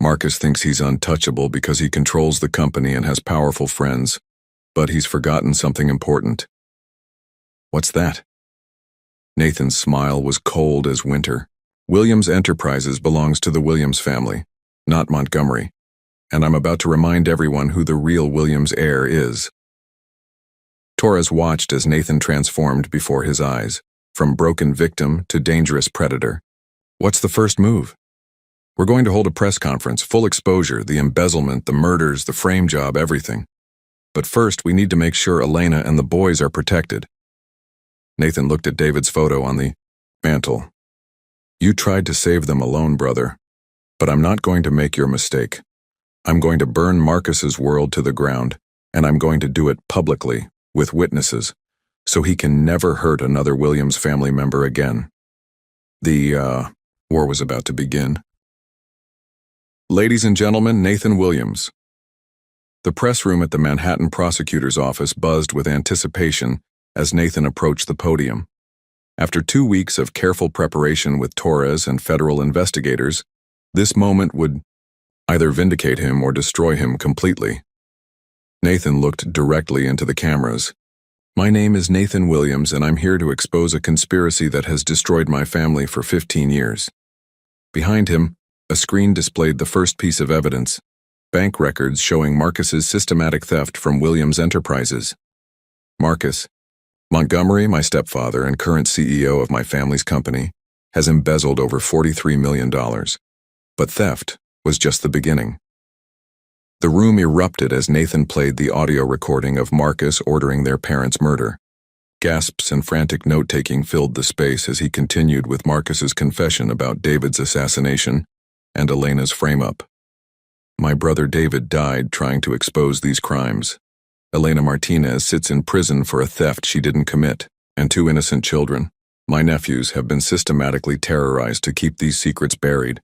Marcus thinks he's untouchable because he controls the company and has powerful friends, but he's forgotten something important. What's that? Nathan's smile was cold as winter. Williams Enterprises belongs to the Williams family, not Montgomery. And I'm about to remind everyone who the real Williams heir is. Torres watched as Nathan transformed before his eyes, from broken victim to dangerous predator. What's the first move? We're going to hold a press conference, full exposure, the embezzlement, the murders, the frame job, everything. But first, we need to make sure Elena and the boys are protected. Nathan looked at David's photo on the mantle. You tried to save them alone, brother. But I'm not going to make your mistake. I'm going to burn Marcus's world to the ground, and I'm going to do it publicly, with witnesses, so he can never hurt another Williams family member again. The war was about to begin. Ladies and gentlemen, Nathan Williams. The press room at the Manhattan prosecutor's office buzzed with anticipation as Nathan approached the podium. After 2 weeks of careful preparation with Torres and federal investigators, this moment would either vindicate him or destroy him completely. Nathan looked directly into the cameras. My name is Nathan Williams, and I'm here to expose a conspiracy that has destroyed my family for 15 years. Behind him, a screen displayed the first piece of evidence, bank records showing Marcus's systematic theft from Williams Enterprises. Marcus Montgomery, my stepfather and current CEO of my family's company, has embezzled over $43 million. But theft was just the beginning. The room erupted as Nathan played the audio recording of Marcus ordering their parents' murder. Gasps and frantic note-taking filled the space as he continued with Marcus's confession about David's assassination and Elena's frame-up. My brother David died trying to expose these crimes. Elena Martinez sits in prison for a theft she didn't commit, and 2 innocent children, my nephews, have been systematically terrorized to keep these secrets buried.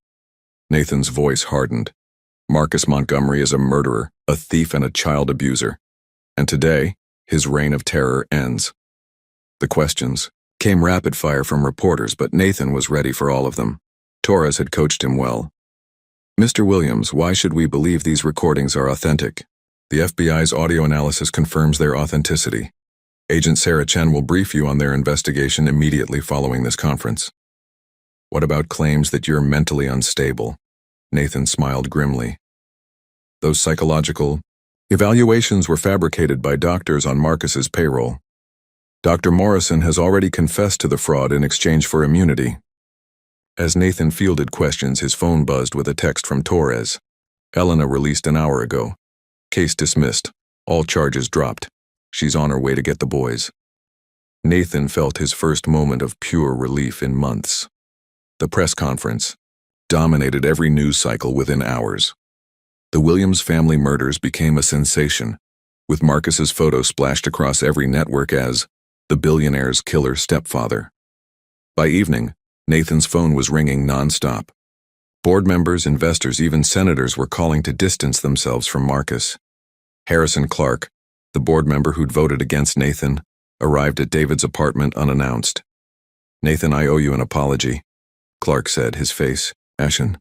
Nathan's voice hardened. Marcus Montgomery is a murderer, a thief, and a child abuser. And today, his reign of terror ends. The questions came rapid fire from reporters, but Nathan was ready for all of them. Torres had coached him well. Mr. Williams, why should we believe these recordings are authentic? The FBI's audio analysis confirms their authenticity. Agent Sarah Chen will brief you on their investigation immediately following this conference. What about claims that you're mentally unstable? Nathan smiled grimly. Those psychological evaluations were fabricated by doctors on Marcus's payroll. Dr. Morrison has already confessed to the fraud in exchange for immunity. As Nathan fielded questions, his phone buzzed with a text from Torres. Elena released an hour ago. Case dismissed. All charges dropped. She's on her way to get the boys. Nathan felt his first moment of pure relief in months. The press conference dominated every news cycle within hours. The Williams family murders became a sensation, with Marcus's photo splashed across every network as the billionaire's killer stepfather. By evening, Nathan's phone was ringing nonstop. Board members, investors, even senators were calling to distance themselves from Marcus. Harrison Clark, the board member who'd voted against Nathan, arrived at David's apartment unannounced. Nathan, I owe you an apology, Clark said, his face ashen.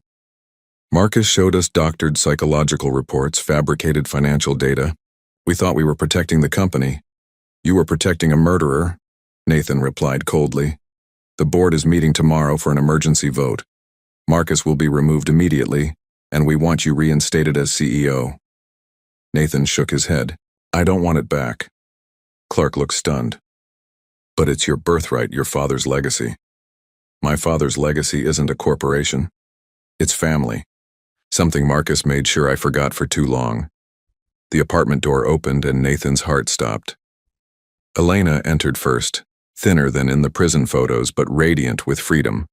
Marcus showed us doctored psychological reports, fabricated financial data. We thought we were protecting the company. You were protecting a murderer, Nathan replied coldly. The board is meeting tomorrow for an emergency vote. Marcus will be removed immediately, and we want you reinstated as CEO. Nathan shook his head. I don't want it back. Clark looked stunned. But it's your birthright, your father's legacy. My father's legacy isn't a corporation. It's family. Something Marcus made sure I forgot for too long. The apartment door opened and Nathan's heart stopped. Elena entered first, thinner than in the prison photos but radiant with freedom.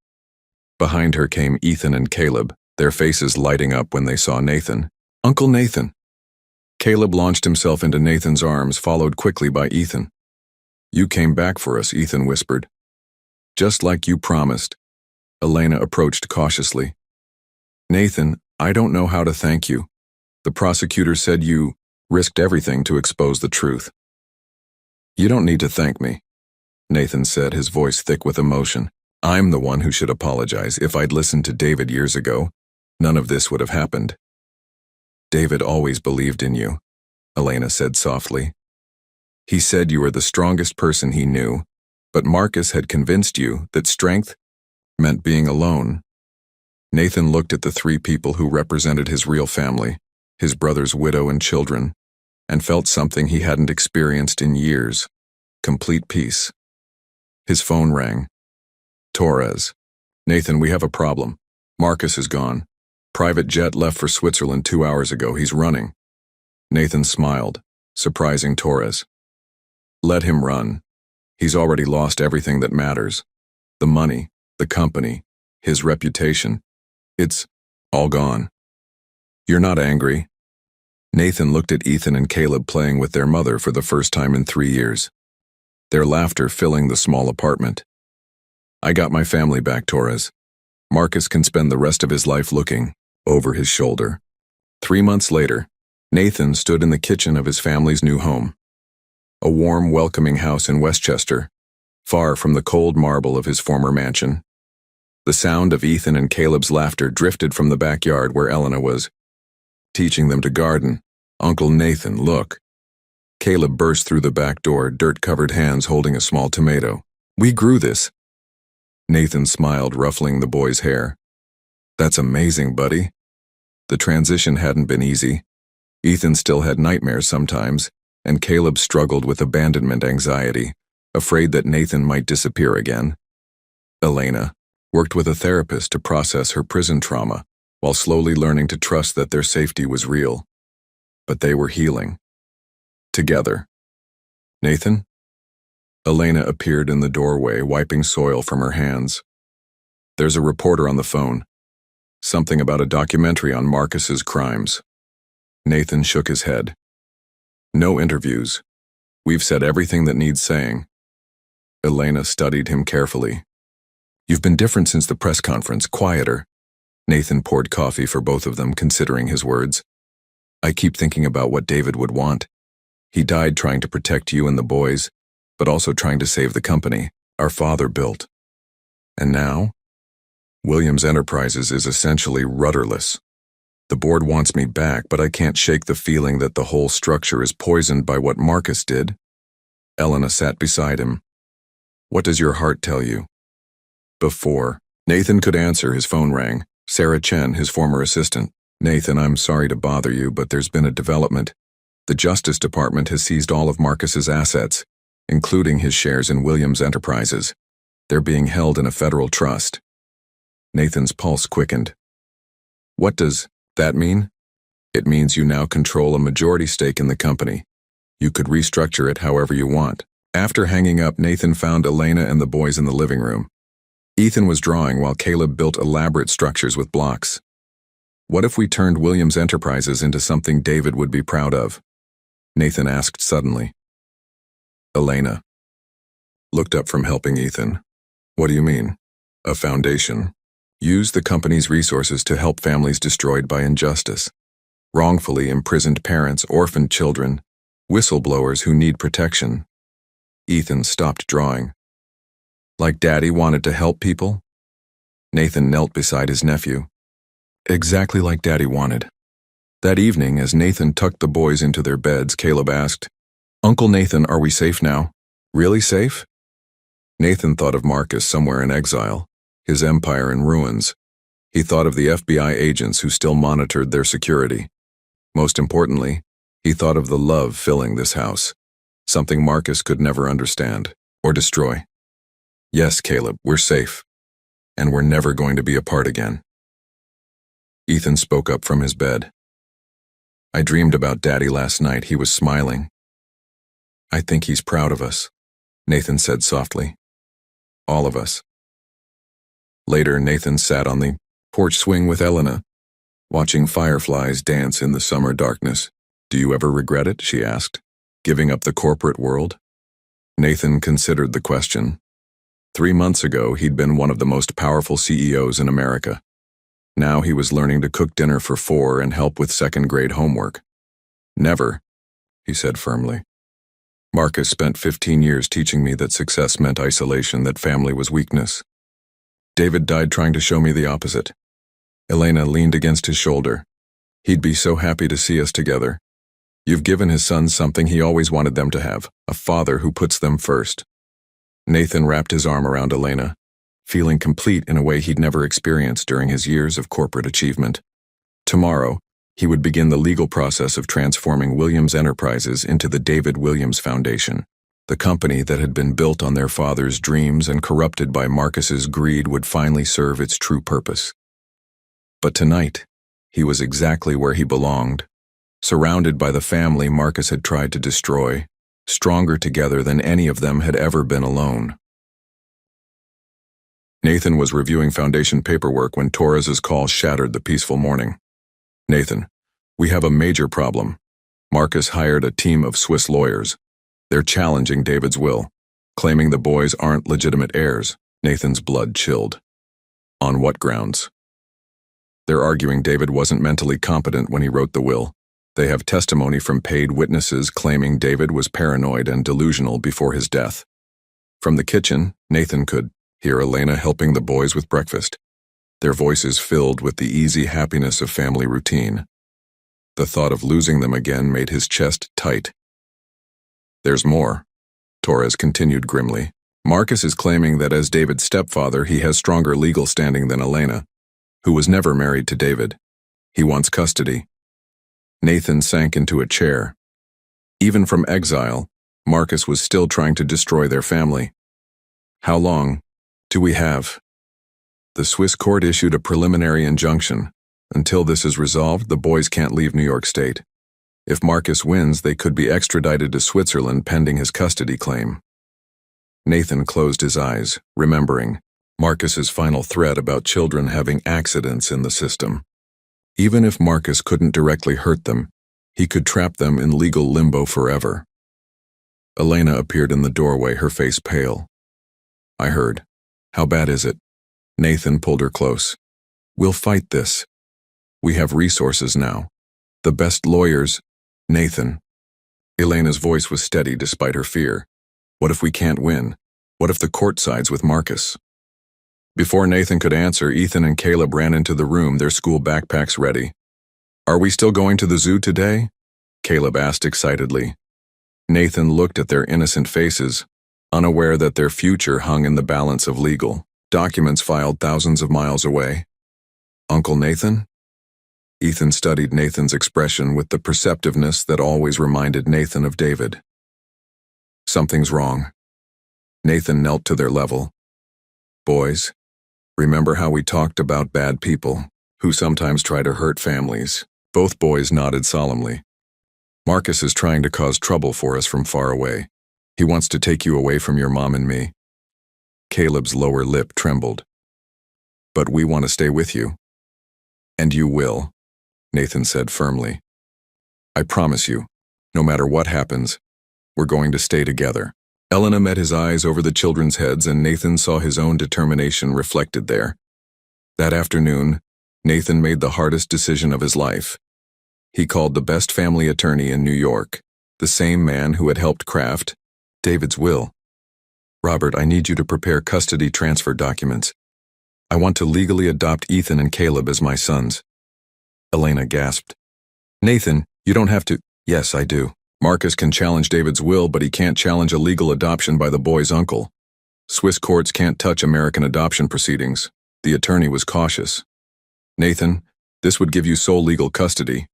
Behind her came Ethan and Caleb, their faces lighting up when they saw Nathan. Uncle Nathan. Caleb launched himself into Nathan's arms, followed quickly by Ethan. You came back for us, Ethan whispered. Just like you promised. Elena approached cautiously. Nathan, I don't know how to thank you. The prosecutor said you risked everything to expose the truth. You don't need to thank me, Nathan said, his voice thick with emotion. I'm the one who should apologize. If I'd listened to David years ago, none of this would have happened. David always believed in you, Elena said softly. He said you were the strongest person he knew, but Marcus had convinced you that strength meant being alone. Nathan looked at the 3 people who represented his real family, his brother's widow and children, and felt something he hadn't experienced in years, complete peace. His phone rang. Torres. Nathan, we have a problem. Marcus is gone. Private jet left for Switzerland 2 hours ago. He's running. Nathan smiled, surprising Torres. Let him run. He's already lost everything that matters. The money, the company, his reputation. It's All gone. You're not angry? Nathan looked at Ethan and Caleb playing with their mother for the first time in 3 years, their laughter filling the small apartment. I got my family back, Torres. Marcus can spend the rest of his life looking over his shoulder. 3 months later, Nathan stood in the kitchen of his family's new home. A warm, welcoming house in Westchester, far from the cold marble of his former mansion. The sound of Ethan and Caleb's laughter drifted from the backyard where Elena was teaching them to garden. Uncle Nathan, look. Caleb burst through the back door, dirt-covered hands holding a small tomato. We grew this. Nathan smiled, ruffling the boy's hair. That's amazing, buddy. The transition hadn't been easy. Ethan still had nightmares sometimes, and Caleb struggled with abandonment anxiety, afraid that Nathan might disappear again. Elena worked with a therapist to process her prison trauma, while slowly learning to trust that their safety was real. But they were healing. Together. Nathan? Elena appeared in the doorway, wiping soil from her hands. There's a reporter on the phone. Something about a documentary on Marcus's crimes. Nathan shook his head. No interviews. We've said everything that needs saying. Elena studied him carefully. You've been different since the press conference, quieter. Nathan poured coffee for both of them, considering his words. I keep thinking about what David would want. He died trying to protect you and the boys, but also trying to save the company our father built. And now? Williams Enterprises is essentially rudderless. The board wants me back, but I can't shake the feeling that the whole structure is poisoned by what Marcus did. Elena sat beside him. What does your heart tell you? Before Nathan could answer, his phone rang. Sarah Chen, his former assistant. Nathan, I'm sorry to bother you, but there's been a development. The Justice Department has seized all of Marcus's assets, including his shares in Williams Enterprises. They're being held in a federal trust. Nathan's pulse quickened. What does that mean? It means you now control a majority stake in the company. You could restructure it however you want. After hanging up, Nathan found Elena and the boys in the living room. Ethan was drawing while Caleb built elaborate structures with blocks. What if we turned Williams Enterprises into something David would be proud of? Nathan asked suddenly. Elena looked up from helping Ethan. What do you mean? A foundation. Use the company's resources to help families destroyed by injustice. Wrongfully imprisoned parents, orphaned children, whistleblowers who need protection. Ethan stopped drawing. Like Daddy wanted to help people? Nathan knelt beside his nephew. Exactly like Daddy wanted. That evening, as Nathan tucked the boys into their beds, Caleb asked, Uncle Nathan, are we safe now? Really safe? Nathan thought of Marcus somewhere in exile, his empire in ruins. He thought of the FBI agents who still monitored their security. Most importantly, he thought of the love filling this house, something Marcus could never understand or destroy. Yes, Caleb, we're safe, and we're never going to be apart again. Ethan spoke up from his bed. I dreamed about Daddy last night. He was smiling. I think he's proud of us, Nathan said softly. All of us. Later, Nathan sat on the porch swing with Elena, watching fireflies dance in the summer darkness. Do you ever regret it? She asked. Giving up the corporate world? Nathan considered the question. 3 months ago, he'd been one of the most powerful CEOs in America. Now he was learning to cook dinner for 4 and help with second-grade homework. Never, he said firmly. Marcus spent 15 years teaching me that success meant isolation, that family was weakness. David died trying to show me the opposite. Elena leaned against his shoulder. He'd be so happy to see us together. You've given his sons something he always wanted them to have, a father who puts them first. Nathan wrapped his arm around Elena, feeling complete in a way he'd never experienced during his years of corporate achievement. Tomorrow, he would begin the legal process of transforming Williams Enterprises into the David Williams Foundation. The company that had been built on their father's dreams and corrupted by Marcus's greed would finally serve its true purpose. But tonight, he was exactly where he belonged, surrounded by the family Marcus had tried to destroy, stronger together than any of them had ever been alone. Nathan was reviewing foundation paperwork when Torres's call shattered the peaceful morning. Nathan, we have a major problem. Marcus hired a team of Swiss lawyers. They're challenging David's will, claiming the boys aren't legitimate heirs. Nathan's blood chilled. On what grounds? They're arguing David wasn't mentally competent when he wrote the will. They have testimony from paid witnesses claiming David was paranoid and delusional before his death. From the kitchen, Nathan could hear Elena helping the boys with breakfast, their voices filled with the easy happiness of family routine. The thought of losing them again made his chest tight. There's more, Torres continued grimly. Marcus is claiming that as David's stepfather, he has stronger legal standing than Elena, who was never married to David. He wants custody. Nathan sank into a chair. Even from exile, Marcus was still trying to destroy their family. How long do we have? The Swiss court issued a preliminary injunction. Until this is resolved, the boys can't leave New York State. If Marcus wins, they could be extradited to Switzerland pending his custody claim. Nathan closed his eyes, remembering Marcus's final threat about children having accidents in the system. Even if Marcus couldn't directly hurt them, he could trap them in legal limbo forever. Elena appeared in the doorway, her face pale. I heard. How bad is it? Nathan pulled her close. We'll fight this. We have resources now. The best lawyers. Nathan. Elena's voice was steady despite her fear. What if we can't win? What if the court sides with Marcus? Before Nathan could answer, Ethan and Caleb ran into the room, their school backpacks ready. Are we still going to the zoo today? Caleb asked excitedly. Nathan looked at their innocent faces, unaware that their future hung in the balance of legal documents filed thousands of miles away. Uncle Nathan? Ethan studied Nathan's expression with the perceptiveness that always reminded Nathan of David. Something's wrong. Nathan knelt to their level. Boys, remember how we talked about bad people who sometimes try to hurt families? Both boys nodded solemnly. Marcus is trying to cause trouble for us from far away. He wants to take you away from your mom and me. Caleb's lower lip trembled. But we want to stay with you. And you will, Nathan said firmly. I promise you, no matter what happens, we're going to stay together. Elena met his eyes over the children's heads, and Nathan saw his own determination reflected there. That afternoon, Nathan made the hardest decision of his life. He called the best family attorney in New York, the same man who had helped craft David's will. Robert, I need you to prepare custody transfer documents. I want to legally adopt Ethan and Caleb as my sons. Elena gasped. Nathan, you don't have to. Yes, I do. Marcus can challenge David's will, but he can't challenge a legal adoption by the boy's uncle. Swiss courts can't touch American adoption proceedings. The attorney was cautious. Nathan, this would give you sole legal custody.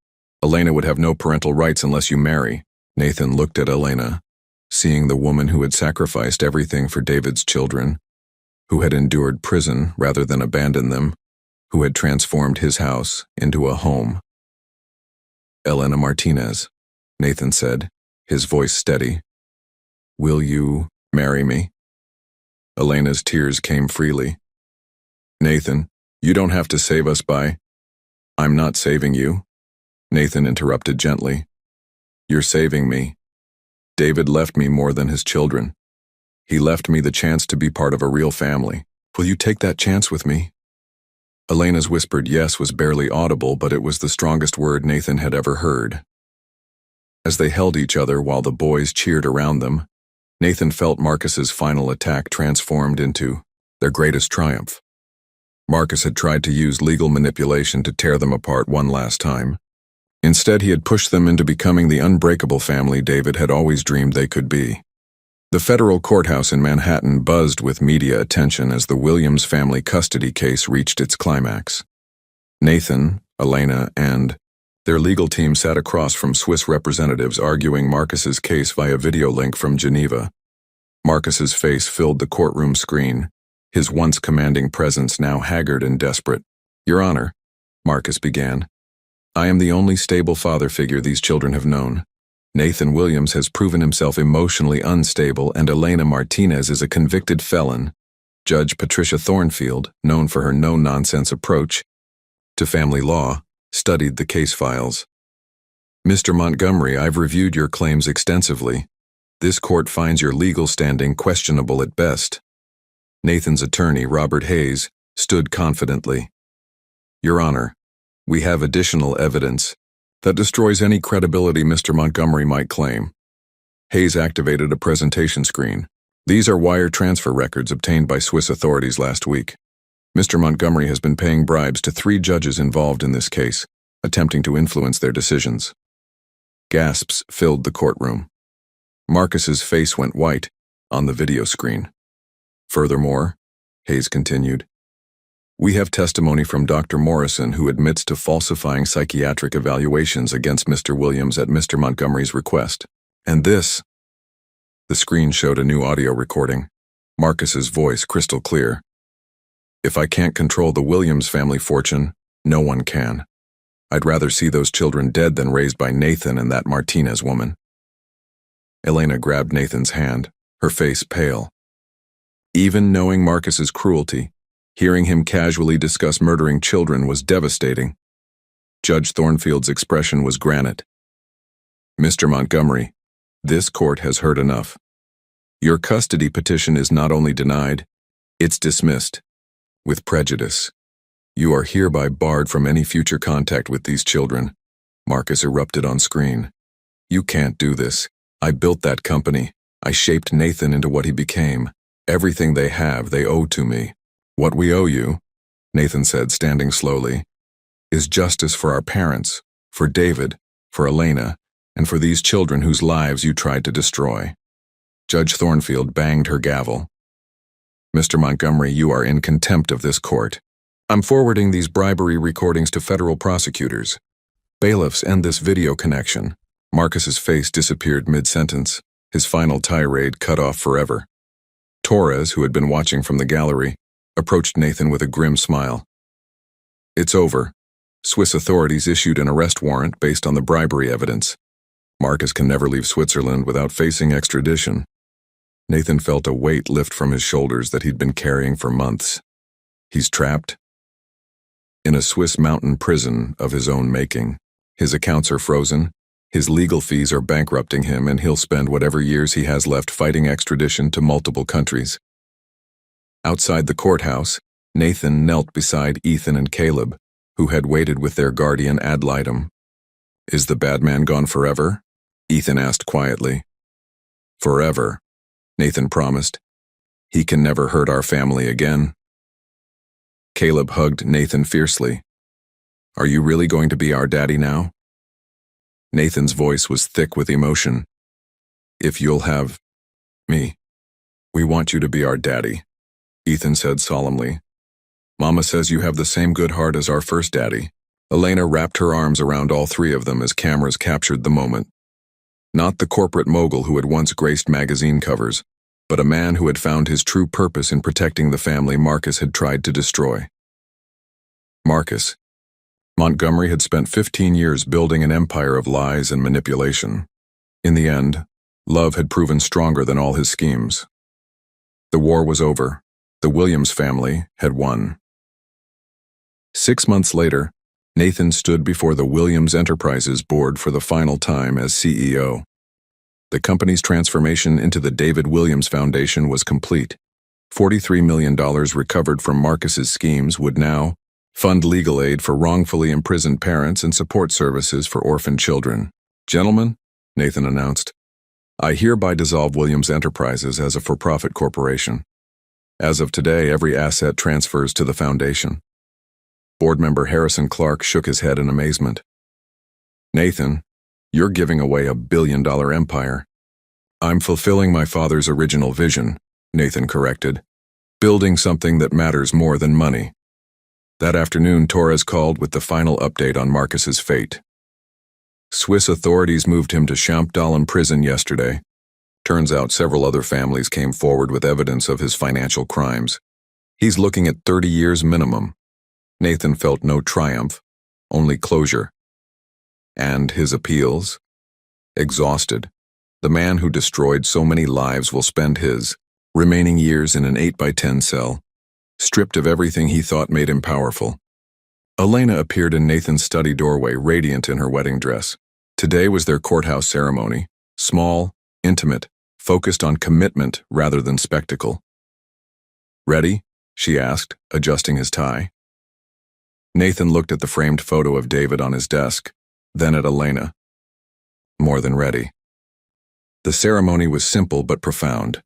Elena would have no parental rights unless you marry. Nathan looked at Elena, seeing the woman who had sacrificed everything for David's children, who had endured prison rather than abandon them, who had transformed his house into a home. Elena Martinez, Nathan said, his voice steady. Will you marry me? Elena's tears came freely. Nathan, you don't have to save us by... I'm not saving you, Nathan interrupted gently. You're saving me. David left me more than his children. He left me the chance to be part of a real family. Will you take that chance with me? Elena's whispered yes was barely audible, but it was the strongest word Nathan had ever heard. As they held each other while the boys cheered around them, Nathan felt Marcus's final attack transformed into their greatest triumph. Marcus had tried to use legal manipulation to tear them apart one last time. Instead, he had pushed them into becoming the unbreakable family David had always dreamed they could be. The federal courthouse in Manhattan buzzed with media attention as the Williams family custody case reached its climax. Nathan, Elena, and their legal team sat across from Swiss representatives arguing Marcus's case via video link from Geneva. Marcus's face filled the courtroom screen, his once commanding presence now haggard and desperate. Your Honor, Marcus began. I am the only stable father figure these children have known. Nathan Williams has proven himself emotionally unstable, and Elena Martinez is a convicted felon. Judge Patricia Thornfield, known for her no-nonsense approach to family law, studied the case files. Mr. Montgomery, I've reviewed your claims extensively. This court finds your legal standing questionable at best. Nathan's attorney, Robert Hayes, stood confidently. Your Honor, we have additional evidence that destroys any credibility Mr. Montgomery might claim. Hayes activated a presentation screen. These are wire transfer records obtained by Swiss authorities last week. Mr. Montgomery has been paying bribes to 3 judges involved in this case, attempting to influence their decisions. Gasps filled the courtroom. Marcus's face went white on the video screen. Furthermore, Hayes continued, we have testimony from Dr. Morrison, who admits to falsifying psychiatric evaluations against Mr. Williams at Mr. Montgomery's request. And this. The screen showed a new audio recording. Marcus's voice crystal clear. If I can't control the Williams family fortune, no one can. I'd rather see those children dead than raised by Nathan and that Martinez woman. Elena grabbed Nathan's hand, her face pale. Even knowing Marcus's cruelty, hearing him casually discuss murdering children was devastating. Judge Thornfield's expression was granite. Mr. Montgomery, this court has heard enough. Your custody petition is not only denied, it's dismissed. With prejudice. You are hereby barred from any future contact with these children. Marcus erupted on screen. You can't do this. I built that company. I shaped Nathan into what he became. Everything they have, they owe to me. What we owe you, Nathan said, standing slowly, is justice for our parents, for David, for Elena, and for these children whose lives you tried to destroy. Judge Thornfield banged her gavel. Mr. Montgomery, you are in contempt of this court. I'm forwarding these bribery recordings to federal prosecutors. Bailiffs, end this video connection. Marcus's face disappeared mid-sentence, his final tirade cut off forever. Torres, who had been watching from the gallery, approached Nathan with a grim smile. It's over. Swiss authorities issued an arrest warrant based on the bribery evidence. Marcus can never leave Switzerland without facing extradition. Nathan felt a weight lift from his shoulders that he'd been carrying for months. He's trapped in a Swiss mountain prison of his own making. His accounts are frozen, his legal fees are bankrupting him, and he'll spend whatever years he has left fighting extradition to multiple countries. Outside the courthouse, Nathan knelt beside Ethan and Caleb, who had waited with their guardian ad litem. Is the bad man gone forever? Ethan asked quietly. Forever, Nathan promised. He can never hurt our family again. Caleb hugged Nathan fiercely. Are you really going to be our daddy now? Nathan's voice was thick with emotion. If you'll have me, we want you to be our daddy, Ethan said solemnly. Mama says you have the same good heart as our first daddy. Elena wrapped her arms around all 3 of them as cameras captured the moment. Not the corporate mogul who had once graced magazine covers, but a man who had found his true purpose in protecting the family Marcus had tried to destroy. Marcus. Montgomery had spent 15 years building an empire of lies and manipulation. In the end, love had proven stronger than all his schemes. The war was over. The Williams family had won. 6 months later, Nathan stood before the Williams Enterprises board for the final time as CEO. The company's transformation into the David Williams Foundation was complete. $43 million recovered from Marcus's schemes would now fund legal aid for wrongfully imprisoned parents and support services for orphan children. Gentlemen, Nathan announced, I hereby dissolve Williams Enterprises as a for-profit corporation. As of today, every asset transfers to the foundation. Board member Harrison Clark shook his head in amazement. Nathan, you're giving away a billion-dollar empire. I'm fulfilling my father's original vision, Nathan corrected, building something that matters more than money. That afternoon, Torres called with the final update on Marcus's fate. Swiss authorities moved him to Champdalen prison yesterday. Turns out several other families came forward with evidence of his financial crimes. He's looking at 30 years minimum. Nathan felt no triumph, only closure. And his appeals? Exhausted. The man who destroyed so many lives will spend his remaining years in an 8 by 10 cell, stripped of everything he thought made him powerful. Elena appeared in Nathan's study doorway, radiant in her wedding dress. Today was their courthouse ceremony, small, intimate, focused on commitment rather than spectacle. "Ready?" she asked, adjusting his tie. Nathan looked at the framed photo of David on his desk, then at Elena. More than ready. The ceremony was simple but profound.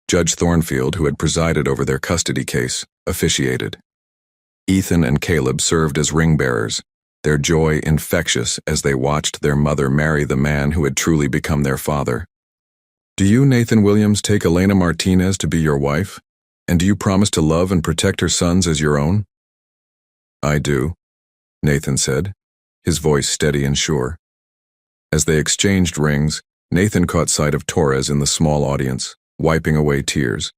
Judge Thornfield, who had presided over their custody case, officiated. Ethan and Caleb served as ring bearers, their joy infectious as they watched their mother marry the man who had truly become their father. "Do you, Nathan Williams, take Elena Martinez to be your wife? And do you promise to love and protect her sons as your own?" "I do," Nathan said, his voice steady and sure. As they exchanged rings, Nathan caught sight of Torres in the small audience, wiping away tears.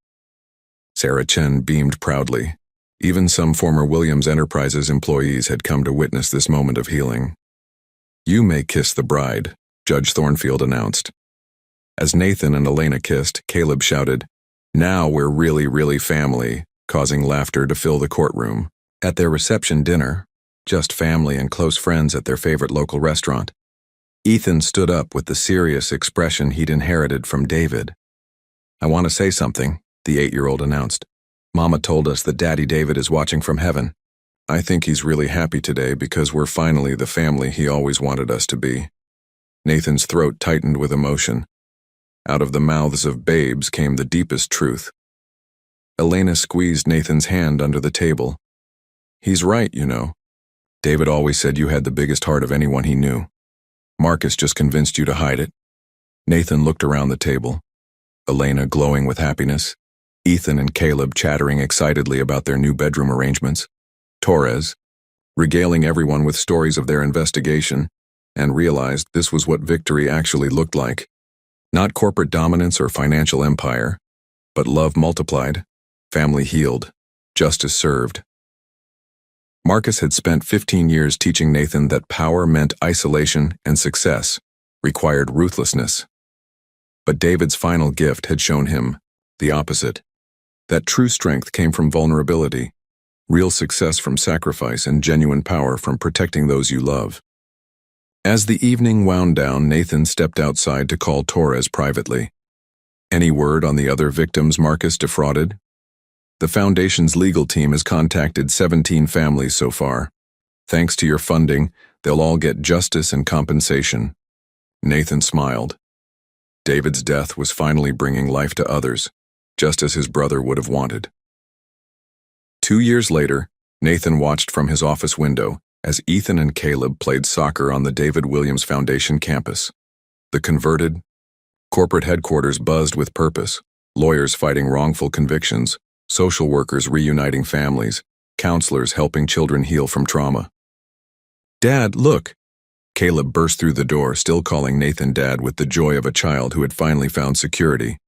Sarah Chen beamed proudly. Even some former Williams Enterprises employees had come to witness this moment of healing. "You may kiss the bride," Judge Thornfield announced. As Nathan and Elena kissed, Caleb shouted, "Now we're really family," causing laughter to fill the courtroom. At their reception dinner, just family and close friends at their favorite local restaurant, Ethan stood up with the serious expression he'd inherited from David. "I want to say something," the 8-year-old announced. "Mama told us that Daddy David is watching from heaven. I think he's really happy today because we're finally the family he always wanted us to be." Nathan's throat tightened with emotion. Out of the mouths of babes came the deepest truth. Elena squeezed Nathan's hand under the table. "He's right, you know. David always said you had the biggest heart of anyone he knew. Marcus just convinced you to hide it." Nathan looked around the table. Elena glowing with happiness, Ethan and Caleb chattering excitedly about their new bedroom arrangements, Torres regaling everyone with stories of their investigation, and realized this was what victory actually looked like. Not corporate dominance or financial empire, but love multiplied, family healed, justice served. Marcus had spent 15 years teaching Nathan that power meant isolation and success required ruthlessness. But David's final gift had shown him the opposite. That true strength came from vulnerability, real success from sacrifice, and genuine power from protecting those you love. As the evening wound down, Nathan stepped outside to call Torres privately. "Any word on the other victims Marcus defrauded?" "The Foundation's legal team has contacted 17 families so far. Thanks to your funding, they'll all get justice and compensation." Nathan smiled. David's death was finally bringing life to others, just as his brother would have wanted. 2 years later, Nathan watched from his office window as Ethan and Caleb played soccer on the David Williams Foundation campus. The converted, corporate headquarters buzzed with purpose, lawyers fighting wrongful convictions, social workers reuniting families, counselors helping children heal from trauma. "Dad, look!" Caleb burst through the door, still calling Nathan Dad with the joy of a child who had finally found security.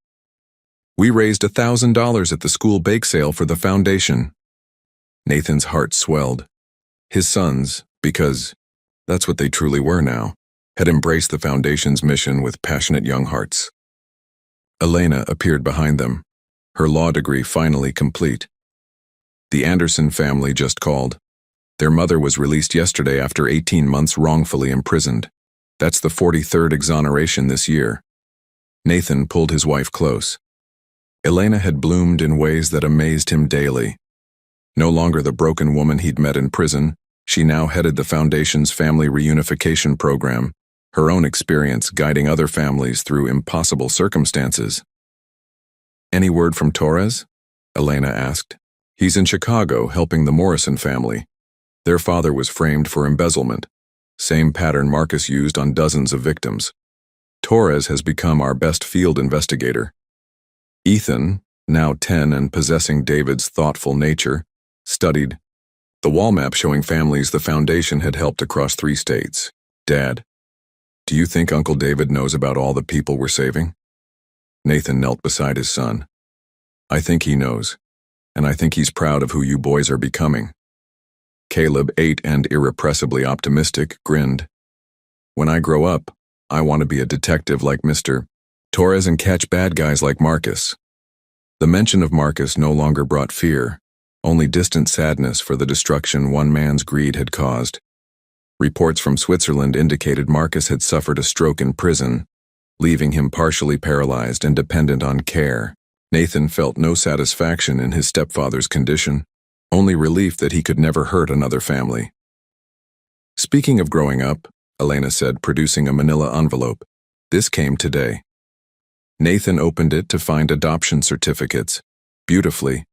"We raised $1,000 at the school bake sale for the foundation." Nathan's heart swelled. His sons, because that's what they truly were now, had embraced the foundation's mission with passionate young hearts. Elena appeared behind them, her law degree finally complete. The Anderson family just called. Their mother was released yesterday after 18 months wrongfully imprisoned. That's the 43rd exoneration this year. Nathan pulled his wife close. Elena had bloomed in ways that amazed him daily. No longer the broken woman he'd met in prison, she now headed the Foundation's family reunification program, her own experience guiding other families through impossible circumstances. "Any word from Torres?" Elena asked. "He's in Chicago helping the Morrison family. Their father was framed for embezzlement, same pattern Marcus used on dozens of victims. Torres has become our best field investigator." Ethan, now 10 and possessing David's thoughtful nature, studied the wall map showing families the Foundation had helped across 3 states. "Dad, do you think Uncle David knows about all the people we're saving?" Nathan knelt beside his son. "I think he knows, and I think he's proud of who you boys are becoming." Caleb, 8 and irrepressibly optimistic, grinned. "When I grow up, I want to be a detective like Mr. Torres and catch bad guys like Marcus." The mention of Marcus no longer brought fear, only distant sadness for the destruction one man's greed had caused. Reports from Switzerland indicated Marcus had suffered a stroke in prison, leaving him partially paralyzed and dependent on care. Nathan felt no satisfaction in his stepfather's condition, only relief that he could never hurt another family. Speaking of growing up, Elena said, producing a manila envelope, this came today. Nathan opened it to find adoption certificates, beautifully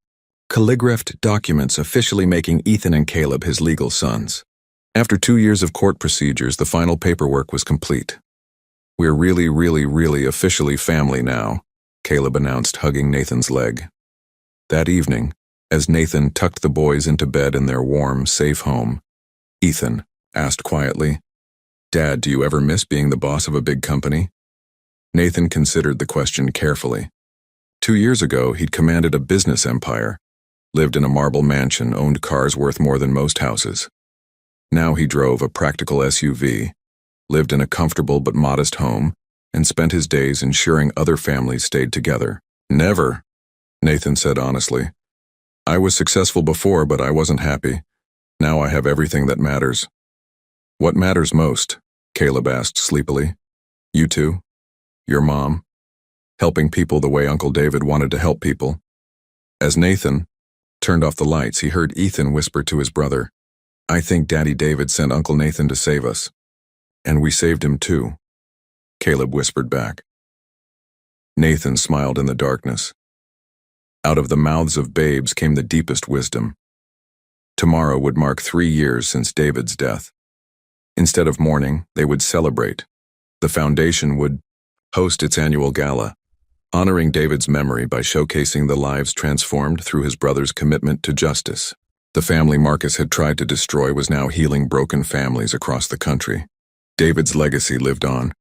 calligraphed documents officially making Ethan and Caleb his legal sons. After 2 years of court procedures, the final paperwork was complete. We're really officially family now, Caleb announced, hugging Nathan's leg. That evening, as Nathan tucked the boys into bed in their warm, safe home, Ethan asked quietly, "Dad, do you ever miss being the boss of a big company?" Nathan considered the question carefully. 2 years ago, he'd commanded a business empire, lived in a marble mansion, owned cars worth more than most houses. Now he drove a practical SUV, lived in a comfortable but modest home, and spent his days ensuring other families stayed together. Never, Nathan said honestly. I was successful before, but I wasn't happy. Now I have everything that matters. What matters most? Caleb asked sleepily. You two? Your mom? Helping people the way Uncle David wanted to help people. As Nathan turned off the lights, he heard Ethan whisper to his brother, I think Daddy David sent Uncle Nathan to save us. And we saved him too, Caleb whispered back. Nathan smiled in the darkness. Out of the mouths of babes came the deepest wisdom. Tomorrow would mark 3 years since David's death. Instead of mourning, they would celebrate. The foundation would host its annual gala, honoring David's memory by showcasing the lives transformed through his brother's commitment to justice. The family Marcus had tried to destroy was now healing broken families across the country. David's legacy lived on.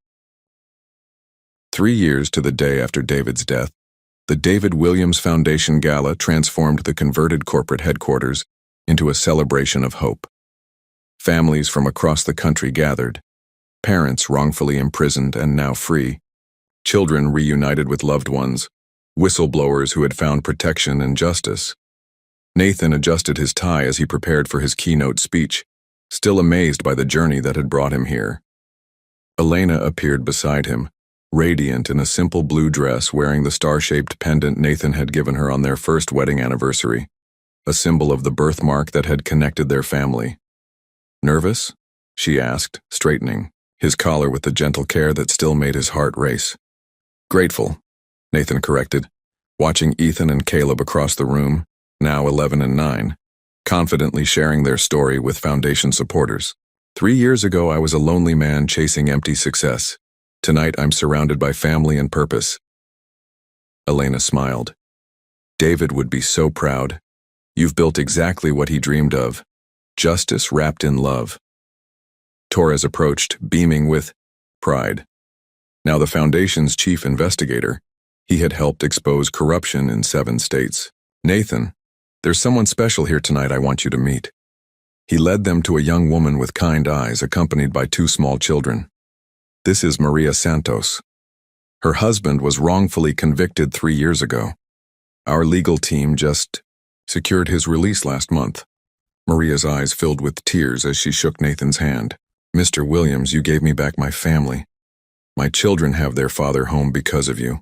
3 years to the day after David's death, the David Williams Foundation Gala transformed the converted corporate headquarters into a celebration of hope. Families from across the country gathered, parents wrongfully imprisoned and now free, children reunited with loved ones, whistleblowers who had found protection and justice. Nathan adjusted his tie as he prepared for his keynote speech, still amazed by the journey that had brought him here. Elena appeared beside him, radiant in a simple blue dress wearing the star-shaped pendant Nathan had given her on their first wedding anniversary, a symbol of the birthmark that had connected their family. Nervous? She asked, straightening his collar with the gentle care that still made his heart race. Grateful, Nathan corrected, watching Ethan and Caleb across the room, now 11 and 9, confidently sharing their story with Foundation supporters. 3 years ago, I was a lonely man chasing empty success. Tonight, I'm surrounded by family and purpose. Elena smiled. David would be so proud. You've built exactly what he dreamed of. Justice wrapped in love. Torres approached, beaming with pride. Now the Foundation's chief investigator, he had helped expose corruption in 7 states. Nathan, there's someone special here tonight I want you to meet. He led them to a young woman with kind eyes, accompanied by 2 small children. This is Maria Santos. Her husband was wrongfully convicted 3 years ago. Our legal team just secured his release last month. Maria's eyes filled with tears as she shook Nathan's hand. Mr. Williams, you gave me back my family. My children have their father home because of you.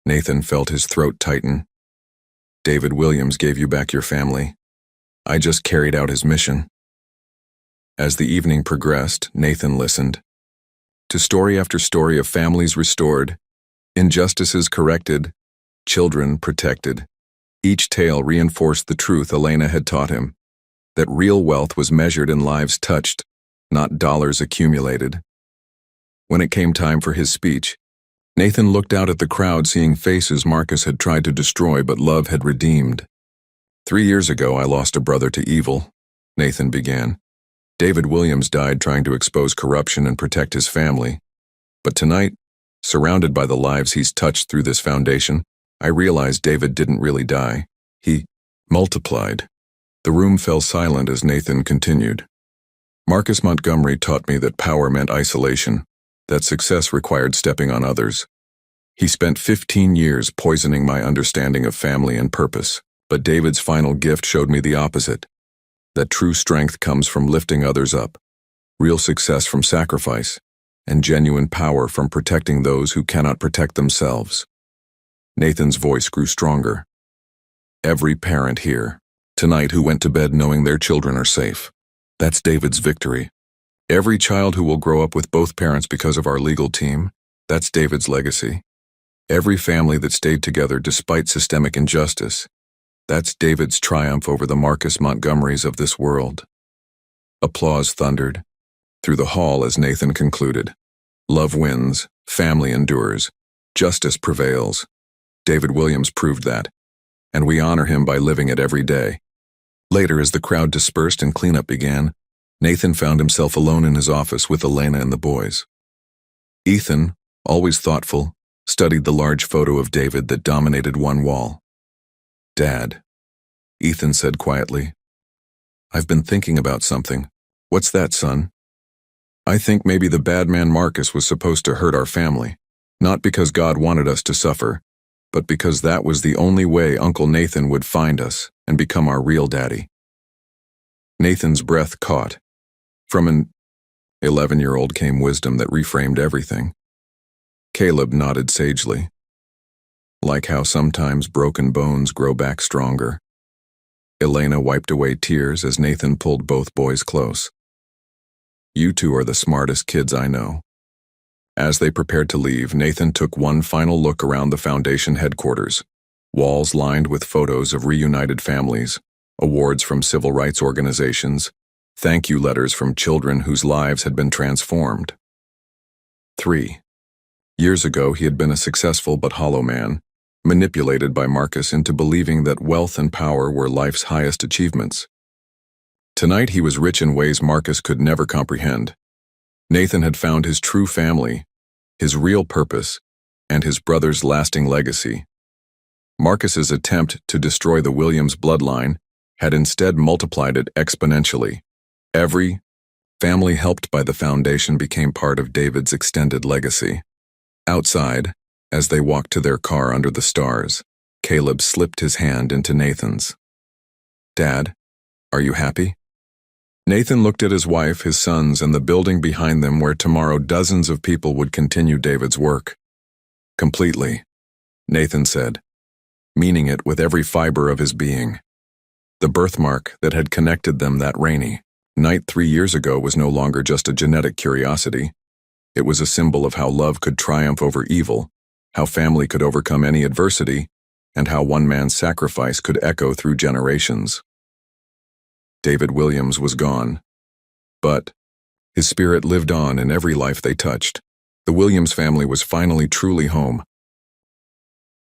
Nathan felt his throat tighten. David Williams gave you back your family. I just carried out his mission. As the evening progressed, Nathan listened to story after story of families restored, injustices corrected, children protected. Each tale reinforced the truth Elena had taught him, that real wealth was measured in lives touched, not dollars accumulated. When it came time for his speech, Nathan looked out at the crowd, seeing faces Marcus had tried to destroy but love had redeemed. 3 years ago, I lost a brother to evil, Nathan began. David Williams died trying to expose corruption and protect his family. But tonight, surrounded by the lives he's touched through this foundation, I realized David didn't really die. He multiplied. The room fell silent as Nathan continued. Marcus Montgomery taught me that power meant isolation, that success required stepping on others. He spent 15 years poisoning my understanding of family and purpose, but David's final gift showed me the opposite. That true strength comes from lifting others up, real success from sacrifice, and genuine power from protecting those who cannot protect themselves. Nathan's voice grew stronger. Every parent here, tonight, who went to bed knowing their children are safe. That's David's victory. Every child who will grow up with both parents because of our legal team, that's David's legacy. Every family that stayed together despite systemic injustice, that's David's triumph over the Marcus Montgomerys of this world. Applause thundered through the hall as Nathan concluded. Love wins, family endures, justice prevails. David Williams proved that, and we honor him by living it every day. Later, as the crowd dispersed and cleanup began, Nathan found himself alone in his office with Elena and the boys. Ethan, always thoughtful, studied the large photo of David that dominated one wall. "Dad," Ethan said quietly, "I've been thinking about something." "What's that, son?" "I think maybe the bad man Marcus was supposed to hurt our family, not because God wanted us to suffer, but because that was the only way Uncle Nathan would find us and become our real daddy." Nathan's breath caught. From an 11-year-old came wisdom that reframed everything. Caleb nodded sagely. "Like how sometimes broken bones grow back stronger." Elena wiped away tears as Nathan pulled both boys close. "You two are the smartest kids I know." As they prepared to leave, Nathan took one final look around the foundation headquarters. Walls lined with photos of reunited families, awards from civil rights organizations, thank you letters from children whose lives had been transformed. 3 years ago, he had been a successful but hollow man, manipulated by Marcus into believing that wealth and power were life's highest achievements. Tonight, he was rich in ways Marcus could never comprehend. Nathan had found his true family, his real purpose, and his brother's lasting legacy. Marcus's attempt to destroy the Williams bloodline had instead multiplied it exponentially. Every family helped by the foundation became part of David's extended legacy. Outside, as they walked to their car under the stars, Caleb slipped his hand into Nathan's. "Dad, are you happy?" Nathan looked at his wife, his sons, and the building behind them where tomorrow dozens of people would continue David's work. "Completely," Nathan said, meaning it with every fiber of his being. The birthmark that had connected them that rainy night 3 years ago was no longer just a genetic curiosity. It was a symbol of how love could triumph over evil, how family could overcome any adversity, and how one man's sacrifice could echo through generations. David Williams was gone, but his spirit lived on in every life they touched. The Williams family was finally truly home,